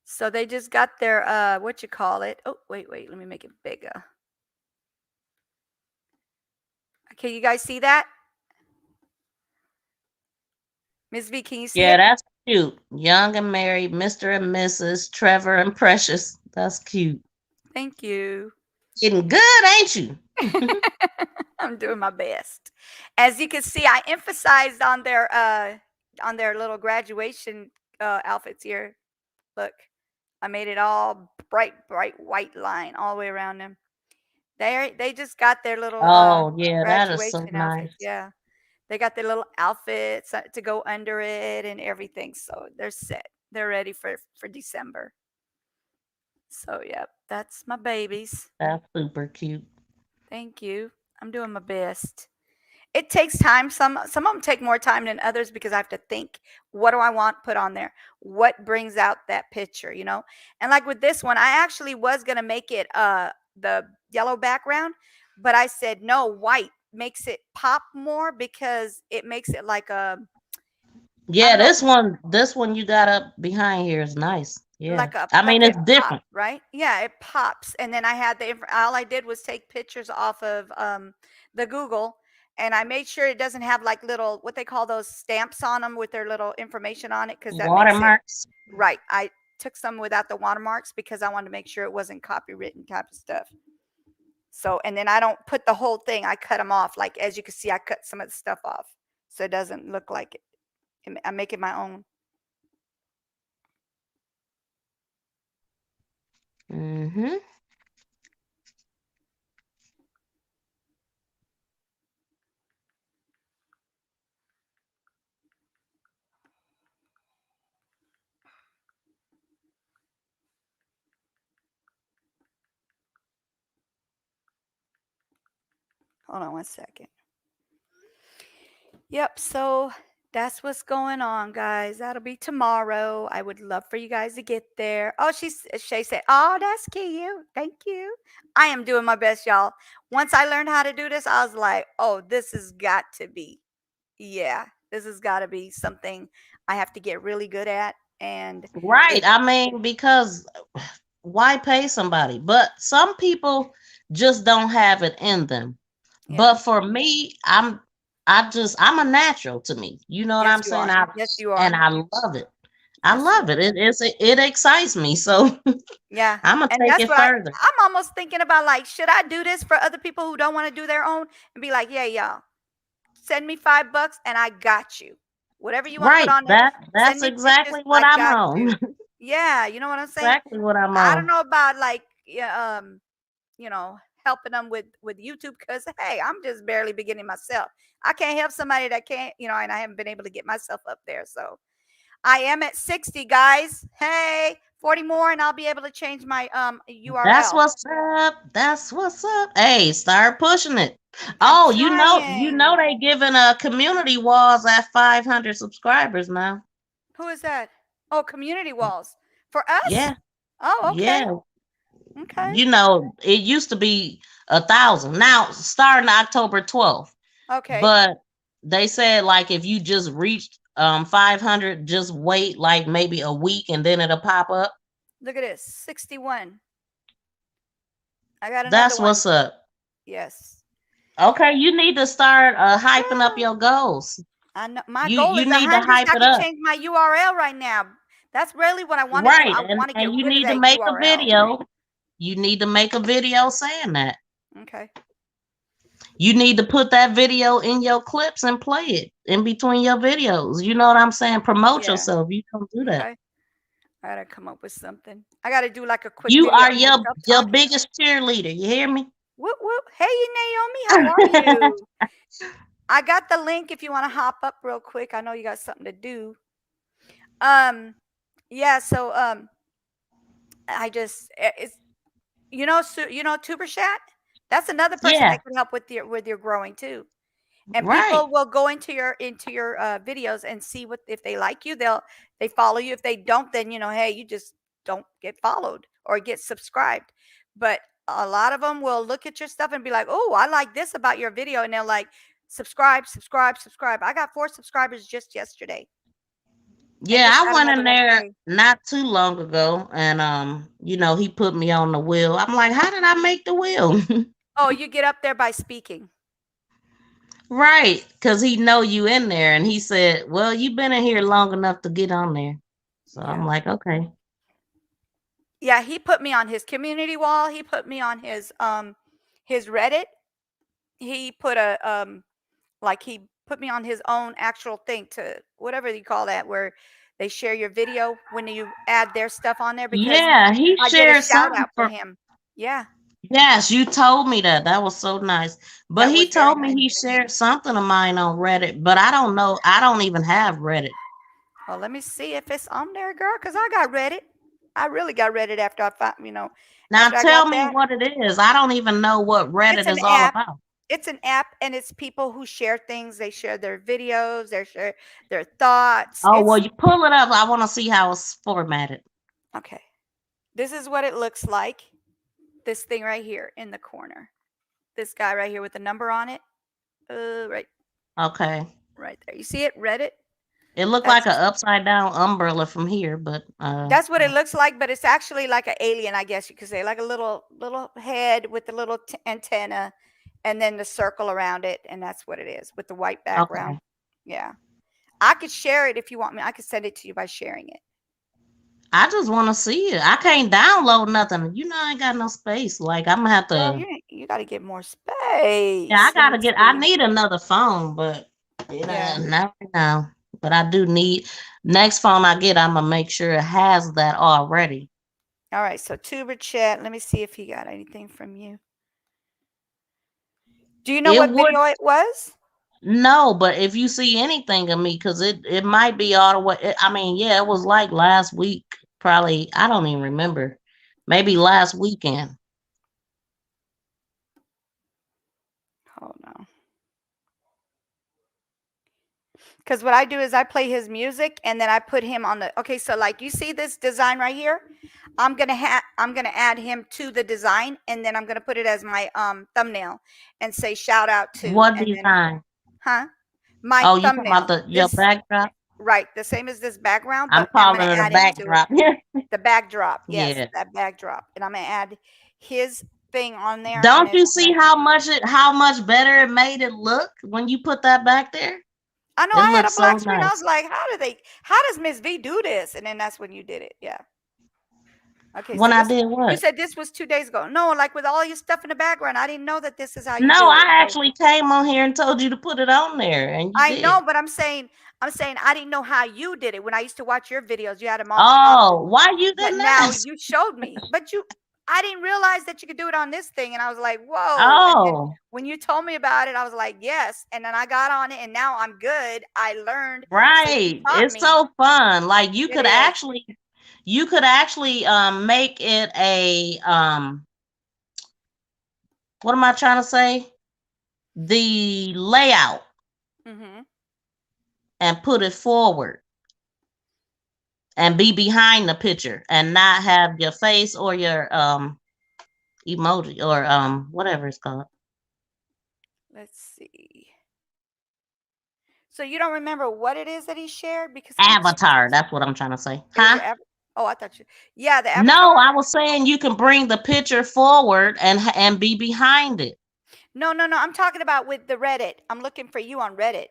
So they just got their what you call it. Oh, wait, let me make it bigger. Okay, you guys see that? Miss V, can you see Yeah, it? that's cute. Young and married, Mr. and Mrs. Trevor and Precious. That's cute. Thank you. Getting good, ain't you? I'm doing my best. As you can see, I emphasized on their little graduation outfits here. Look, I made it all bright white line all the way around them. They just got their little Oh, yeah, that is so graduation outfits. nice. Yeah. They got their little outfits to go under it and everything. So they're set. They're ready for December. So yeah, that's my babies. That's super cute. Thank you. I'm doing my best. It takes time. Some of them take more time than others because I have to think, what do I want put on there? What brings out that picture, you know? And like with this one, I actually was gonna make it the yellow background, but I said no, white makes it pop more because it makes it like a I Yeah, don't know, this one you got up behind here is nice. Yeah. like a I like mean, it it's pop, different. right? Yeah, it pops. And then I had all I did was take pictures off of the Google, and I made sure it doesn't have like little what they call those stamps on them with their little information on it because that makes it Watermarks. right. I took some without the watermarks because I wanted to make sure it wasn't copywritten type of stuff. So, and then I don't put the whole thing. I cut them off. Like as you can see, I cut some of the stuff off so it doesn't look like it. I make it my own. Mm-hmm. Hold on one second. Yep. So that's what's going on, guys. That'll be tomorrow. I would love for you guys to get there. Oh, Shay said, "Oh, that's cute. Thank you." I am doing my best, y'all. Once I learned how to do this, I was like, "Oh, this has got to be, yeah, this has got to be something I have to get really good at." And Right. it, I mean, because why pay somebody? But some people just don't have it in them. yeah, But for me, I'm a natural to me. You know what yes, I'm you saying? are. Yes, you And are. I love it. I Yes, you love are. it. It excites me. So Yeah. I'm gonna And take that's it what further. I'm almost thinking about like, should I do this for other people who don't want to do their own and be like, yeah, y'all, send me $5 and I got you. Whatever you want to put Right. on there, send That's me pictures. exactly what I I'm got on. you. Yeah, you know what I'm saying? Exactly what I'm I don't on. know about like, yeah, you know, helping them with YouTube because hey, I'm just barely beginning myself. I can't help somebody that can't, you know, and I haven't been able to get myself up there. So I am at 60, guys. Hey, 40 more, and I'll be able to change my That's URL. what's up. That's what's up. Hey, start pushing it. I'm Oh, you know trying. they giving community walls at 500 subscribers now. Who is that? Oh, community walls for us. Yeah, Oh, okay, yeah. okay, You know, it used to be 1,000. Now, starting October 12th. okay. But they said like if you just reached 500, just wait like maybe a week and then it'll pop up. Look at this, 61. I got another That's one. what's up. Yes. Okay, you need to start hyping up Yeah. your goals. I know my You goal you is need to 100 so hype I it can up. change my URL right now. That's really what I want to do. Right. I want to get And you rid of need to that make a URL. video. You need to make a video saying that. Okay. You need to put that video in your clips and play it in between your videos. You know what I'm saying? Promote Yeah. yourself. You don't do that. Okay. I gotta come up with something. I gotta do like a quick You video are of myself your talking. biggest cheerleader. You hear me? Whoop whoop. Hey Naomi, how are you? I got the link if you want to hop up real quick. I know you got something to do. Yeah, so I just it's you know Tuber Chat? That's another person Yeah, that can help with your growing too. And right. people will go into your videos and see what if they like you, they follow you. If they don't, then you know, hey, you just don't get followed or get subscribed. But a lot of them will look at your stuff and be like, "Oh, I like this about your video," and they're like, "Subscribe, subscribe, subscribe." I got 4 subscribers just yesterday, and Yeah, just I got went another in one there today. not too long ago and you know, he put me on the wheel. I'm like, how did I make the wheel? Oh, you get up there by speaking. Right, because he know you in there, and he said, "Well, you've been in here long enough to get on there." So I'm Yeah. like, okay. Yeah, he put me on his community wall. He put me on his Reddit. He put a like he put me on his own actual thing to whatever you call that, where they share your video when you add their stuff on there because Yeah, he I get a shared shout something out for for. him. Yeah, Yes, you told me that. That was so nice. But that he was very told me nice. he shared something of mine on Reddit, but I don't know. I don't even have Reddit. Well, let me see if it's on there, girl, because I got Reddit. I really got Reddit after I found, Now after I got tell me that. what it is. I don't even know what It's Reddit an is all app. about. It's an app, and it's people who share things. They share their videos. They share their thoughts. Oh, well, It's you pull it up. I want to see how it's formatted. okay. This is what it looks like. This thing right here in the corner. This guy right here with the number on it. Right, Okay. right there. You see it? Reddit. It looked like That's an upside down umbrella from here, but that's what it looks like, but it's actually like an alien, I guess you could say, like a little head with the little antenna, and then the circle around it, and that's what it is with the white background. okay. Yeah, I could share it if you want me. I could send it to you by sharing it. I just want to see it. I can't download nothing. You know, I ain't got no space. Like I'm gonna have Girl, to. you got to get more Yeah, I space. Let me gotta get. I see. need another phone, but Yeah. not right now. But I do need next phone I get. I'm gonna make sure it has that already. All right. So Tuber Chat. Let me see if he got anything from you. Do you know It what would video it was? no, but if you see anything of me, because it might be all the way. I mean, yeah, it was like last week. Probably I don't even remember. Maybe last weekend. Hold on. Because what I do is I play his music and then I put him on the okay. So like you see this design right here, I'm gonna add him to the design and then I'm gonna put it as my thumbnail and say shout out to What and then design? my Oh, you talking thumbnail. about your This backdrop? right, the same as this background, I'm but I'm calling gonna it a add him to it. backdrop. The backdrop, yes, Yeah. that backdrop, and I'm gonna add his thing on there. And Don't then you I'm see gonna, how much better it made it look when you put that back there? I know It I had a looks so black screen. I was nice. like, how does Miss V do this? And then that's when you did it. Yeah. Okay, When so I this did you what? said this was 2 days ago. No, like with all your stuff in the background, I didn't know that this is how you No, do I it. So actually came on here and told you to put it on there, and you I know, did. but I'm saying I didn't know how you did it. When I used to watch your videos, you had them all cropped, Oh, why you but didn't now ask? you showed me. I didn't realize that you could do it on this thing, and I was like, whoa. And then Oh, when you told me about it, I was like, yes. And then I got on it, and now I'm good. I learned, so you right. taught It's me. so fun. Like It is. you could actually make it a what am I trying to say? The layout Mm-hmm. and put it forward and be behind the picture and not have your face or your emoji or whatever it's called. Let's see. So you don't remember what it is that he shared because he Avatar, that's what I'm trying to say. it was Huh? your oh, I thought you. Yeah, the No, avatar. I was saying you can bring the picture forward and be behind it. No, no, no. I'm talking about with the Reddit. I'm looking for you on Reddit.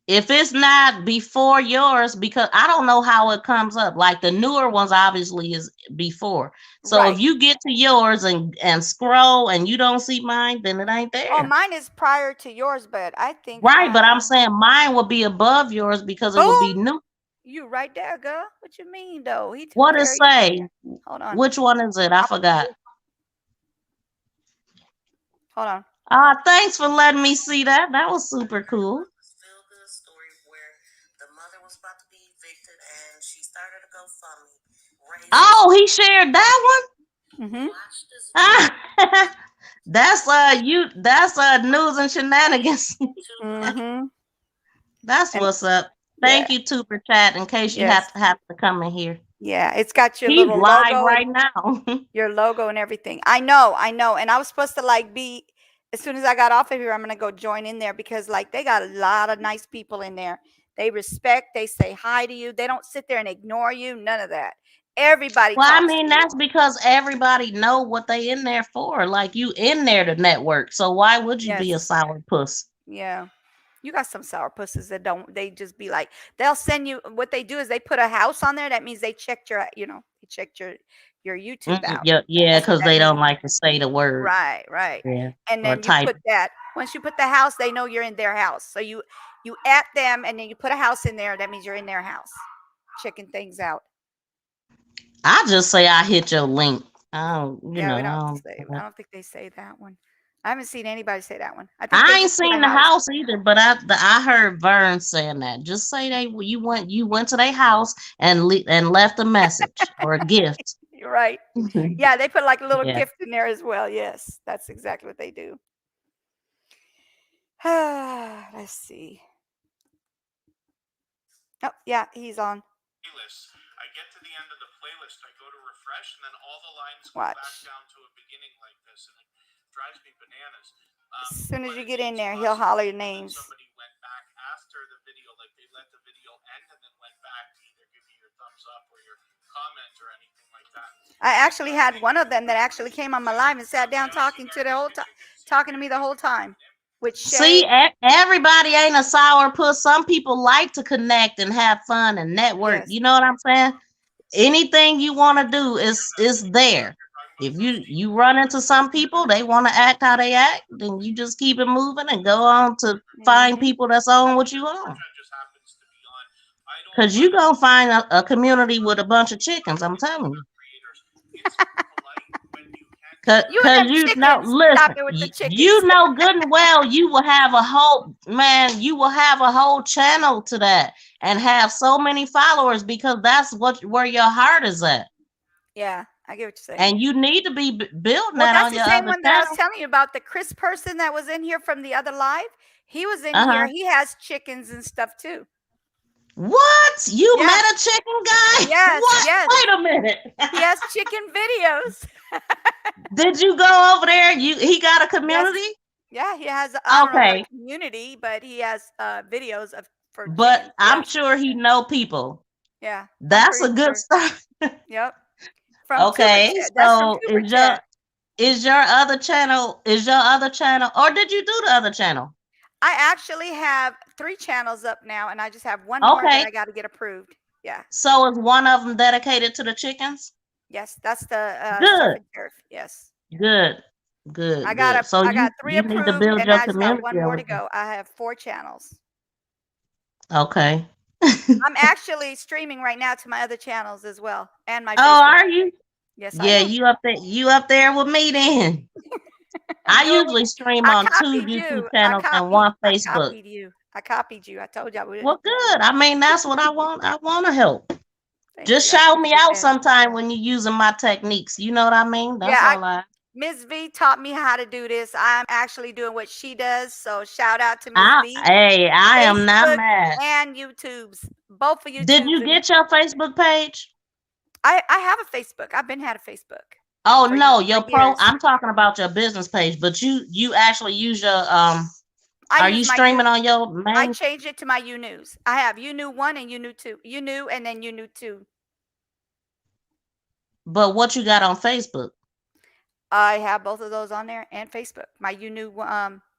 If it's not before yours, because I don't know how it comes up. Like the newer ones obviously is before. So if Right. you get to yours and scroll and you don't see mine, then it ain't Oh, there. mine is prior to yours, but I think Right, but I'm saying mine will be above yours because it will be boom, new. you right there, girl. What you mean though? He took What it care of you. say? Hold on. Which one is it? I forgot. Hold on. Thanks for letting me see that. That was super cool. Oh, he shared that one? Mm-hmm. That's news and shenanigans. Mm-hmm. That's And what's up. yeah, Thank you, Super Chat, in case you yes. have to come in here. Yeah. It's got your He's little live logo and right now. your logo and everything. I know. And I was supposed to like be as soon as I got off of here, I'm gonna go join in there because like they got a lot of nice people in there. They respect, they say hi to you, they don't sit there and ignore you, none of that. Everybody Well, I talks mean, to you. that's because everybody know what they in there for. Like you in there to network. So why would you be a Yes. sour puss? Yeah. You got some sour pusses that don't, they just be like, they'll send you, what they do is they put a house on there. That means they checked your, they checked your YouTube out. Yeah, yeah, That's what because that they don't means. like to say the word. Right, right. Yeah. And Or then you type. put that, once you put the house, they know you're in their house. So you at them and then you put a house in there. That means you're in their house, checking things out. I just say I hit your link. I don't, you Yeah, know, we I don't don't. say, I don't think they say that one. I haven't seen anybody say that one. I think they I ain't just put a seen the house. house either, but I heard Vern saying that. Just say you went to their house and left a message or a gift. You're right. Yeah, they put like a little Yeah. gift in there as well. Yes, that's exactly what they do. Let's see. Oh, yeah, he's on. Playlist. I get to the end of the playlist, I go to refresh, and then all the lines go Watch. back down to a beginning like this, and it drives me bananas. As soon as But you it get in seems there, he'll holler your possible that names. somebody went back after the video, like they let the video end and then went back to either give you your thumbs up or your comment or anything like that. I actually had one of them that actually came on my live and sat down talking to talking to me the whole time. With Shay. See, everybody ain't a sourpuss. Some people like to connect and have fun and network. Yes. You know what I'm saying? Anything you want to do is there. If you run into some people, they want to act how they act, then you just keep it moving and go on to find people that's on what you on. Just happens to be on. I don't Because you gonna find a community with a bunch of chickens, I'm telling you. It's polite when you can. You and them You chickens. know, listen, Stop it with the chickens. you know good and well you will have a whole you will have a whole channel to that and have so many followers because that's where your heart is at. Yeah, I get what you're saying. And you need to be building Well, that that's on the your same other one that I was channel. telling you about. The Chris person that was in here from the other live. He was in Uh-huh. here. He has chickens and stuff too. What? You Yeah. met a chicken guy? Yes, What? yes. Wait a minute. He has chicken videos. Did you go over there? He got a community? Yeah, he has. I don't know Okay. what community, but he has videos of for But chickens. I'm Yeah. sure he know people. Yeah. That's a pretty good sure. start. Yep. From Okay, Tuber Chat. That's from so Tuber Chat. is your other channel, or did you do the other channel? I actually have 3 channels up now, and I just have one more that Okay. I got to get approved. Yeah. So is one of them dedicated to the chickens? Yes, that's the surf Good. and turf. Yes. Good. I got So I got 3 you need to approved, build and your I just have one community more over to go. I have 4 channels. there. Okay. I'm actually streaming right now to my other channels as well, and my Oh, Facebook. are you? Yes, Yeah, I am. you up there with me then. I Doing- usually stream I on 2 copied YouTube you. channels and 1 I Facebook. copied you. I copied you. I told you I would. Well, good. I mean, that's what I want. I want to help. Thank Just you. I shout me appreciate out that. sometime when you're using my techniques. You know what I mean? That's Yeah, all I. Ms. V taught me how to do this. I'm actually doing what she does. So shout out to Ms. V. Hey, I am not Facebook mad. and YouTube's. Both of YouTube's. Did you get your Facebook page? I have a Facebook. I've been had a Facebook. Oh for no, ye- your for pro. years. I'm talking about your business page, but you actually use your Are I you use my streaming on your I main? changed it to my UNews. I have UNew 1 and UNew 2. UNew and then UNew 2. But what you got on Facebook? I have both of those on there and Facebook. My UNew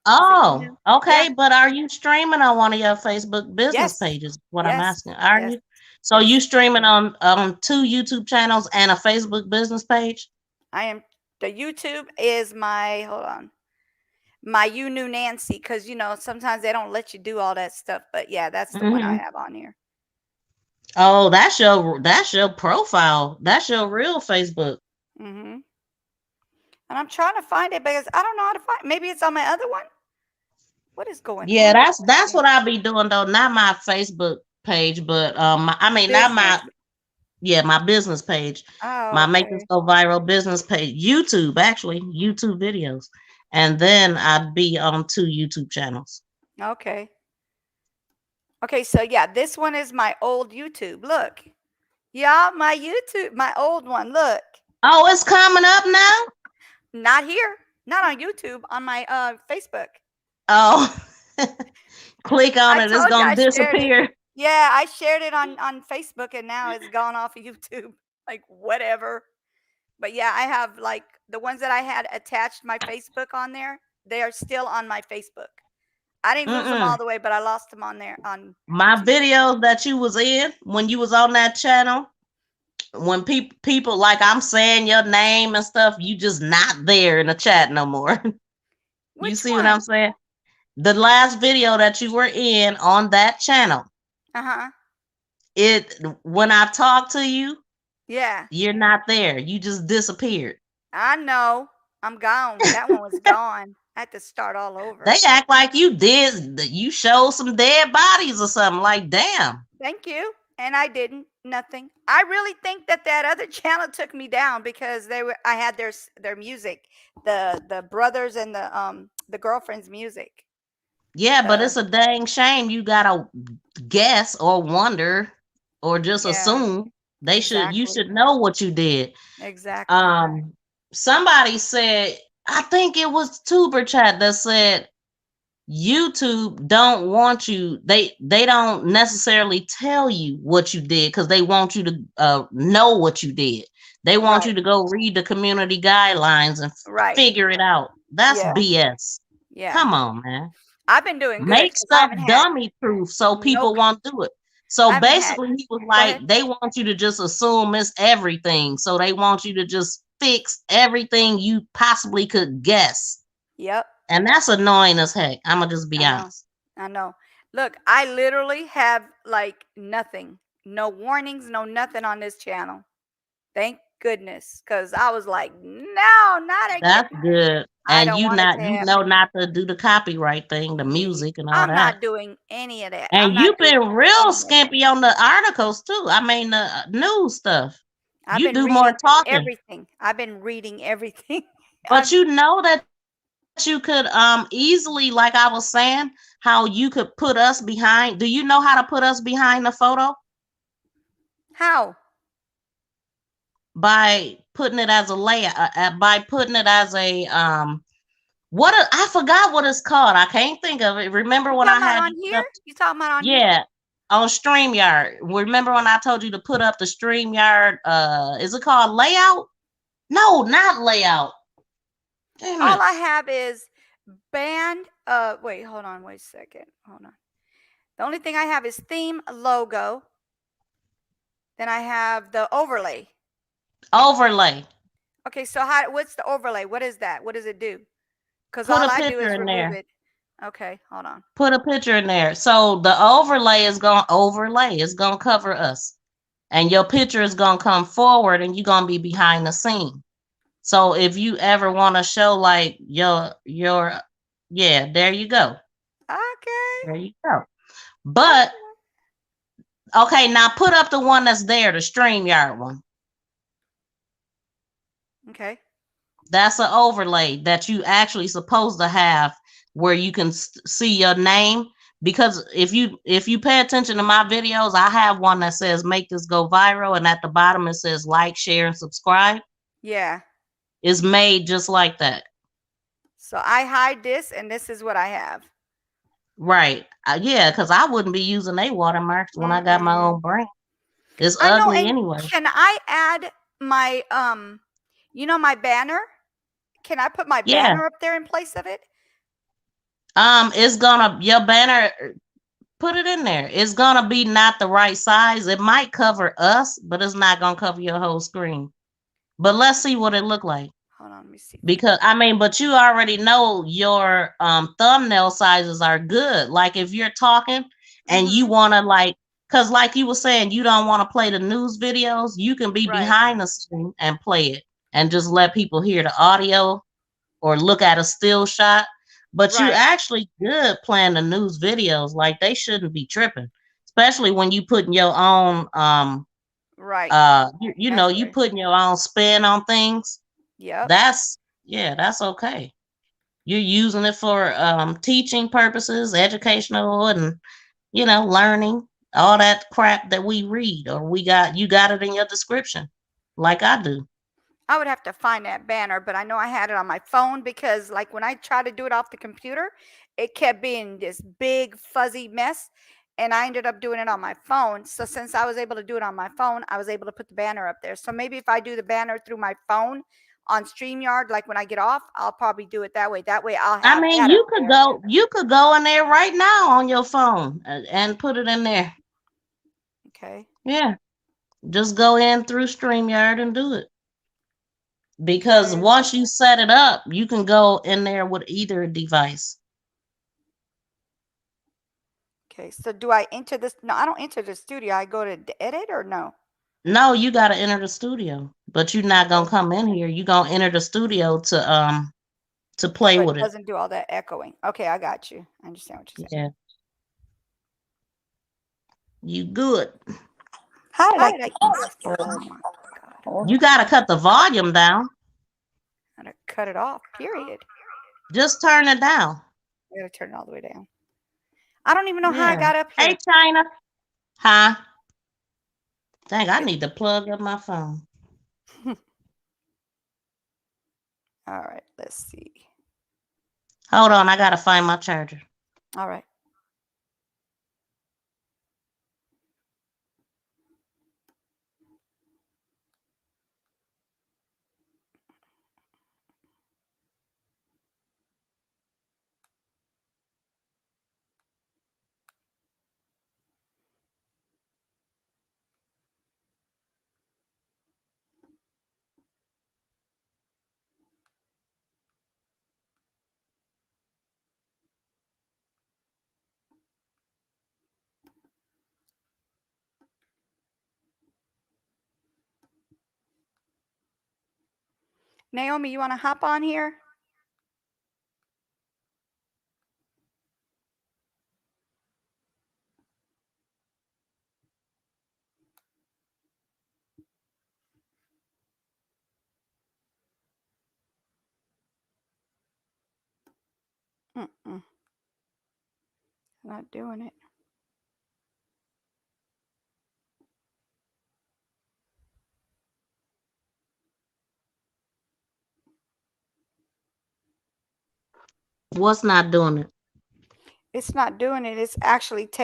Oh, UNew? okay. Yeah. But are you streaming on one of your Facebook business Yes. pages? What I'm Yes. asking. Are Yes. you? So Yes. you streaming on 2 YouTube channels and a Facebook business page? I am. The YouTube is my my UNew Nancy, because sometimes they don't let you do all that stuff. But yeah, that's the one I have on here. Oh, that's your profile. That's your real Facebook. Mm-hmm. And I'm trying to find it because I don't know how to find. Maybe it's on my other one. What is going on? Yeah, that's what I be doing though. Not my Facebook page, but my business page. Oh, My okay. Make This Go Viral business page. YouTube videos. And then I'd be on 2 YouTube channels. Okay. Okay, so yeah, this one is my old YouTube. Look. Yeah, my YouTube, my old one. Look. Oh, it's coming up now? Not here. Not on YouTube, on my Facebook. Oh. Click on it, it's told you gonna I shared it. disappear. Yeah, I shared it on Facebook and now it's gone off of YouTube. Like whatever. But yeah, I have like the ones that I had attached my Facebook on there. They are still on my Facebook. I didn't lose them all Mm-mm. the way, but I lost them on there on My YouTube. videos that you was in when you was on that channel, when people like I'm saying your name and stuff, you just not there in the chat no more. You Which see what one? I'm saying? The last video that you were in on that channel, Uh-huh. when I talk to you, Yeah. you're not there. You just disappeared. I know. I'm gone. That one was gone. I had to start all over. They act like you showed some dead bodies or something. Like, damn. Thank you. And I didn't. Nothing. I really think that other channel took me down because I had their music, the brothers and the girlfriend's music. Yeah, but it's a dang shame you gotta guess or wonder or just Yeah, assume. You exactly. should know what you did. Exactly. Somebody said, I think it was Tuber Chat that said YouTube don't want you, they don't necessarily tell you what you did because they want you to know what you did. They want Right. you to go read the community guidelines and Right. figure it out. That's Yeah. BS. Yeah. Come on, man. I've been doing good Make 'cause I stuff haven't had dummy proof so no people c- won't do it. I So haven't had. basically, he was Go like, ahead. they want you to just assume it's everything. So they want you to just fix everything you possibly could guess. Yep. And that's annoying as heck. I'm going to just be I know. honest. I know. Look, I literally have like nothing. No warnings, no nothing on this channel. Thank goodness. Because I was like, no, not again. That's good. I And don't you want it not to you happen. know not to do the copyright thing, the music and all I'm that. not doing any of that. And I'm not you've doing been any real of that. skimpy on the articles too. I mean the news stuff. I've You been do more reading talking. everything. I've been reading everything. But you know that you could easily, like I was saying, how you could put us behind. Do you know how to put us behind the photo? How? By putting it as a layout, by putting it as a I forgot what it's called. I can't think of it. Remember You when I talking about had on you put here? up, You talking about on here? yeah, on StreamYard. Remember when I told you to put up the StreamYard, is it called layout? No, not layout. Damn All it. I have is band. Wait, hold on. Wait a second. Hold on. The only thing I have is theme logo. Then I have the overlay. Overlay. Okay, so what's the overlay? What is that? What does it do? Because Put all a I do picture is in remove there. it. Okay, hold on. Put a picture in there. So the overlay is going to overlay. It's going to cover us. And your picture is going to come forward and you're going to be behind the scene. So if you ever want to show like your yeah, there you go. Okay. There you go. But okay, now put up the one that's there, the StreamYard one. Okay. That's an overlay that you actually supposed to have where you can see your name. Because if you pay attention to my videos, I have one that says make this go viral, and at the bottom it says like, share, and subscribe. Yeah. It's made just like that. So I hide this, and this is what I have. Right. Yeah, because I wouldn't be using a watermarks when I got my own brand. It's I know. ugly And anyway. can I add my my banner? Can I put my Yeah. banner up there in place of it? It's gonna, your banner, put it in there. It's gonna be not the right size. It might cover us, but it's not gonna cover your whole screen. But let's see what it look like. Hold on, let me see. Because I mean, but you already know your thumbnail sizes are good. Like if you're talking and you want to like, because like you were saying, you don't want to play the news videos, you can be Right. behind the scene and play it and just let people hear the audio or look at a still shot. But you Right. actually good playing the news videos. Like they shouldn't be tripping, especially when you putting your own Right. you know, you That's putting your own spin on things. Yep. That's okay. You're using it for teaching purposes, educational, and learning, all that crap that we read or you got it in your description, like I do. I would have to find that banner, but I know I had it on my phone because like when I tried to do it off the computer, it kept being this big fuzzy mess. And I ended up doing it on my phone. So since I was able to do it on my phone, I was able to put the banner up there. So maybe if I do the banner through my phone, on StreamYard, like when I get off, I'll probably do it that way. That way I'll I have mean, that you up could there. go in there right now on your phone and put it in there. Okay. Yeah. Just go in through StreamYard and do it. Because Okay. once you set it up, you can go in there with either device. Okay. So do I enter this? No, I don't enter the studio. I go to edit or no? No, you gotta enter the studio, but you're not gonna come in here. You're gonna enter the studio to play So it with it. doesn't do all that echoing. Okay, I got you. I understand what you're saying. Yeah. You good. How did I get this? Oh my God. You gotta cut the volume down. I gotta cut it off, period. Just turn it down. I gotta turn it all the way down. I don't even know how I Yeah. got up here. Hey, China. Huh? Dang, I need to plug up my phone. All right, let's see. Hold on, I gotta find my charger. All right. Naomi, you want to hop on here? Not doing it. What's not doing it? It's not doing it. It's actually taking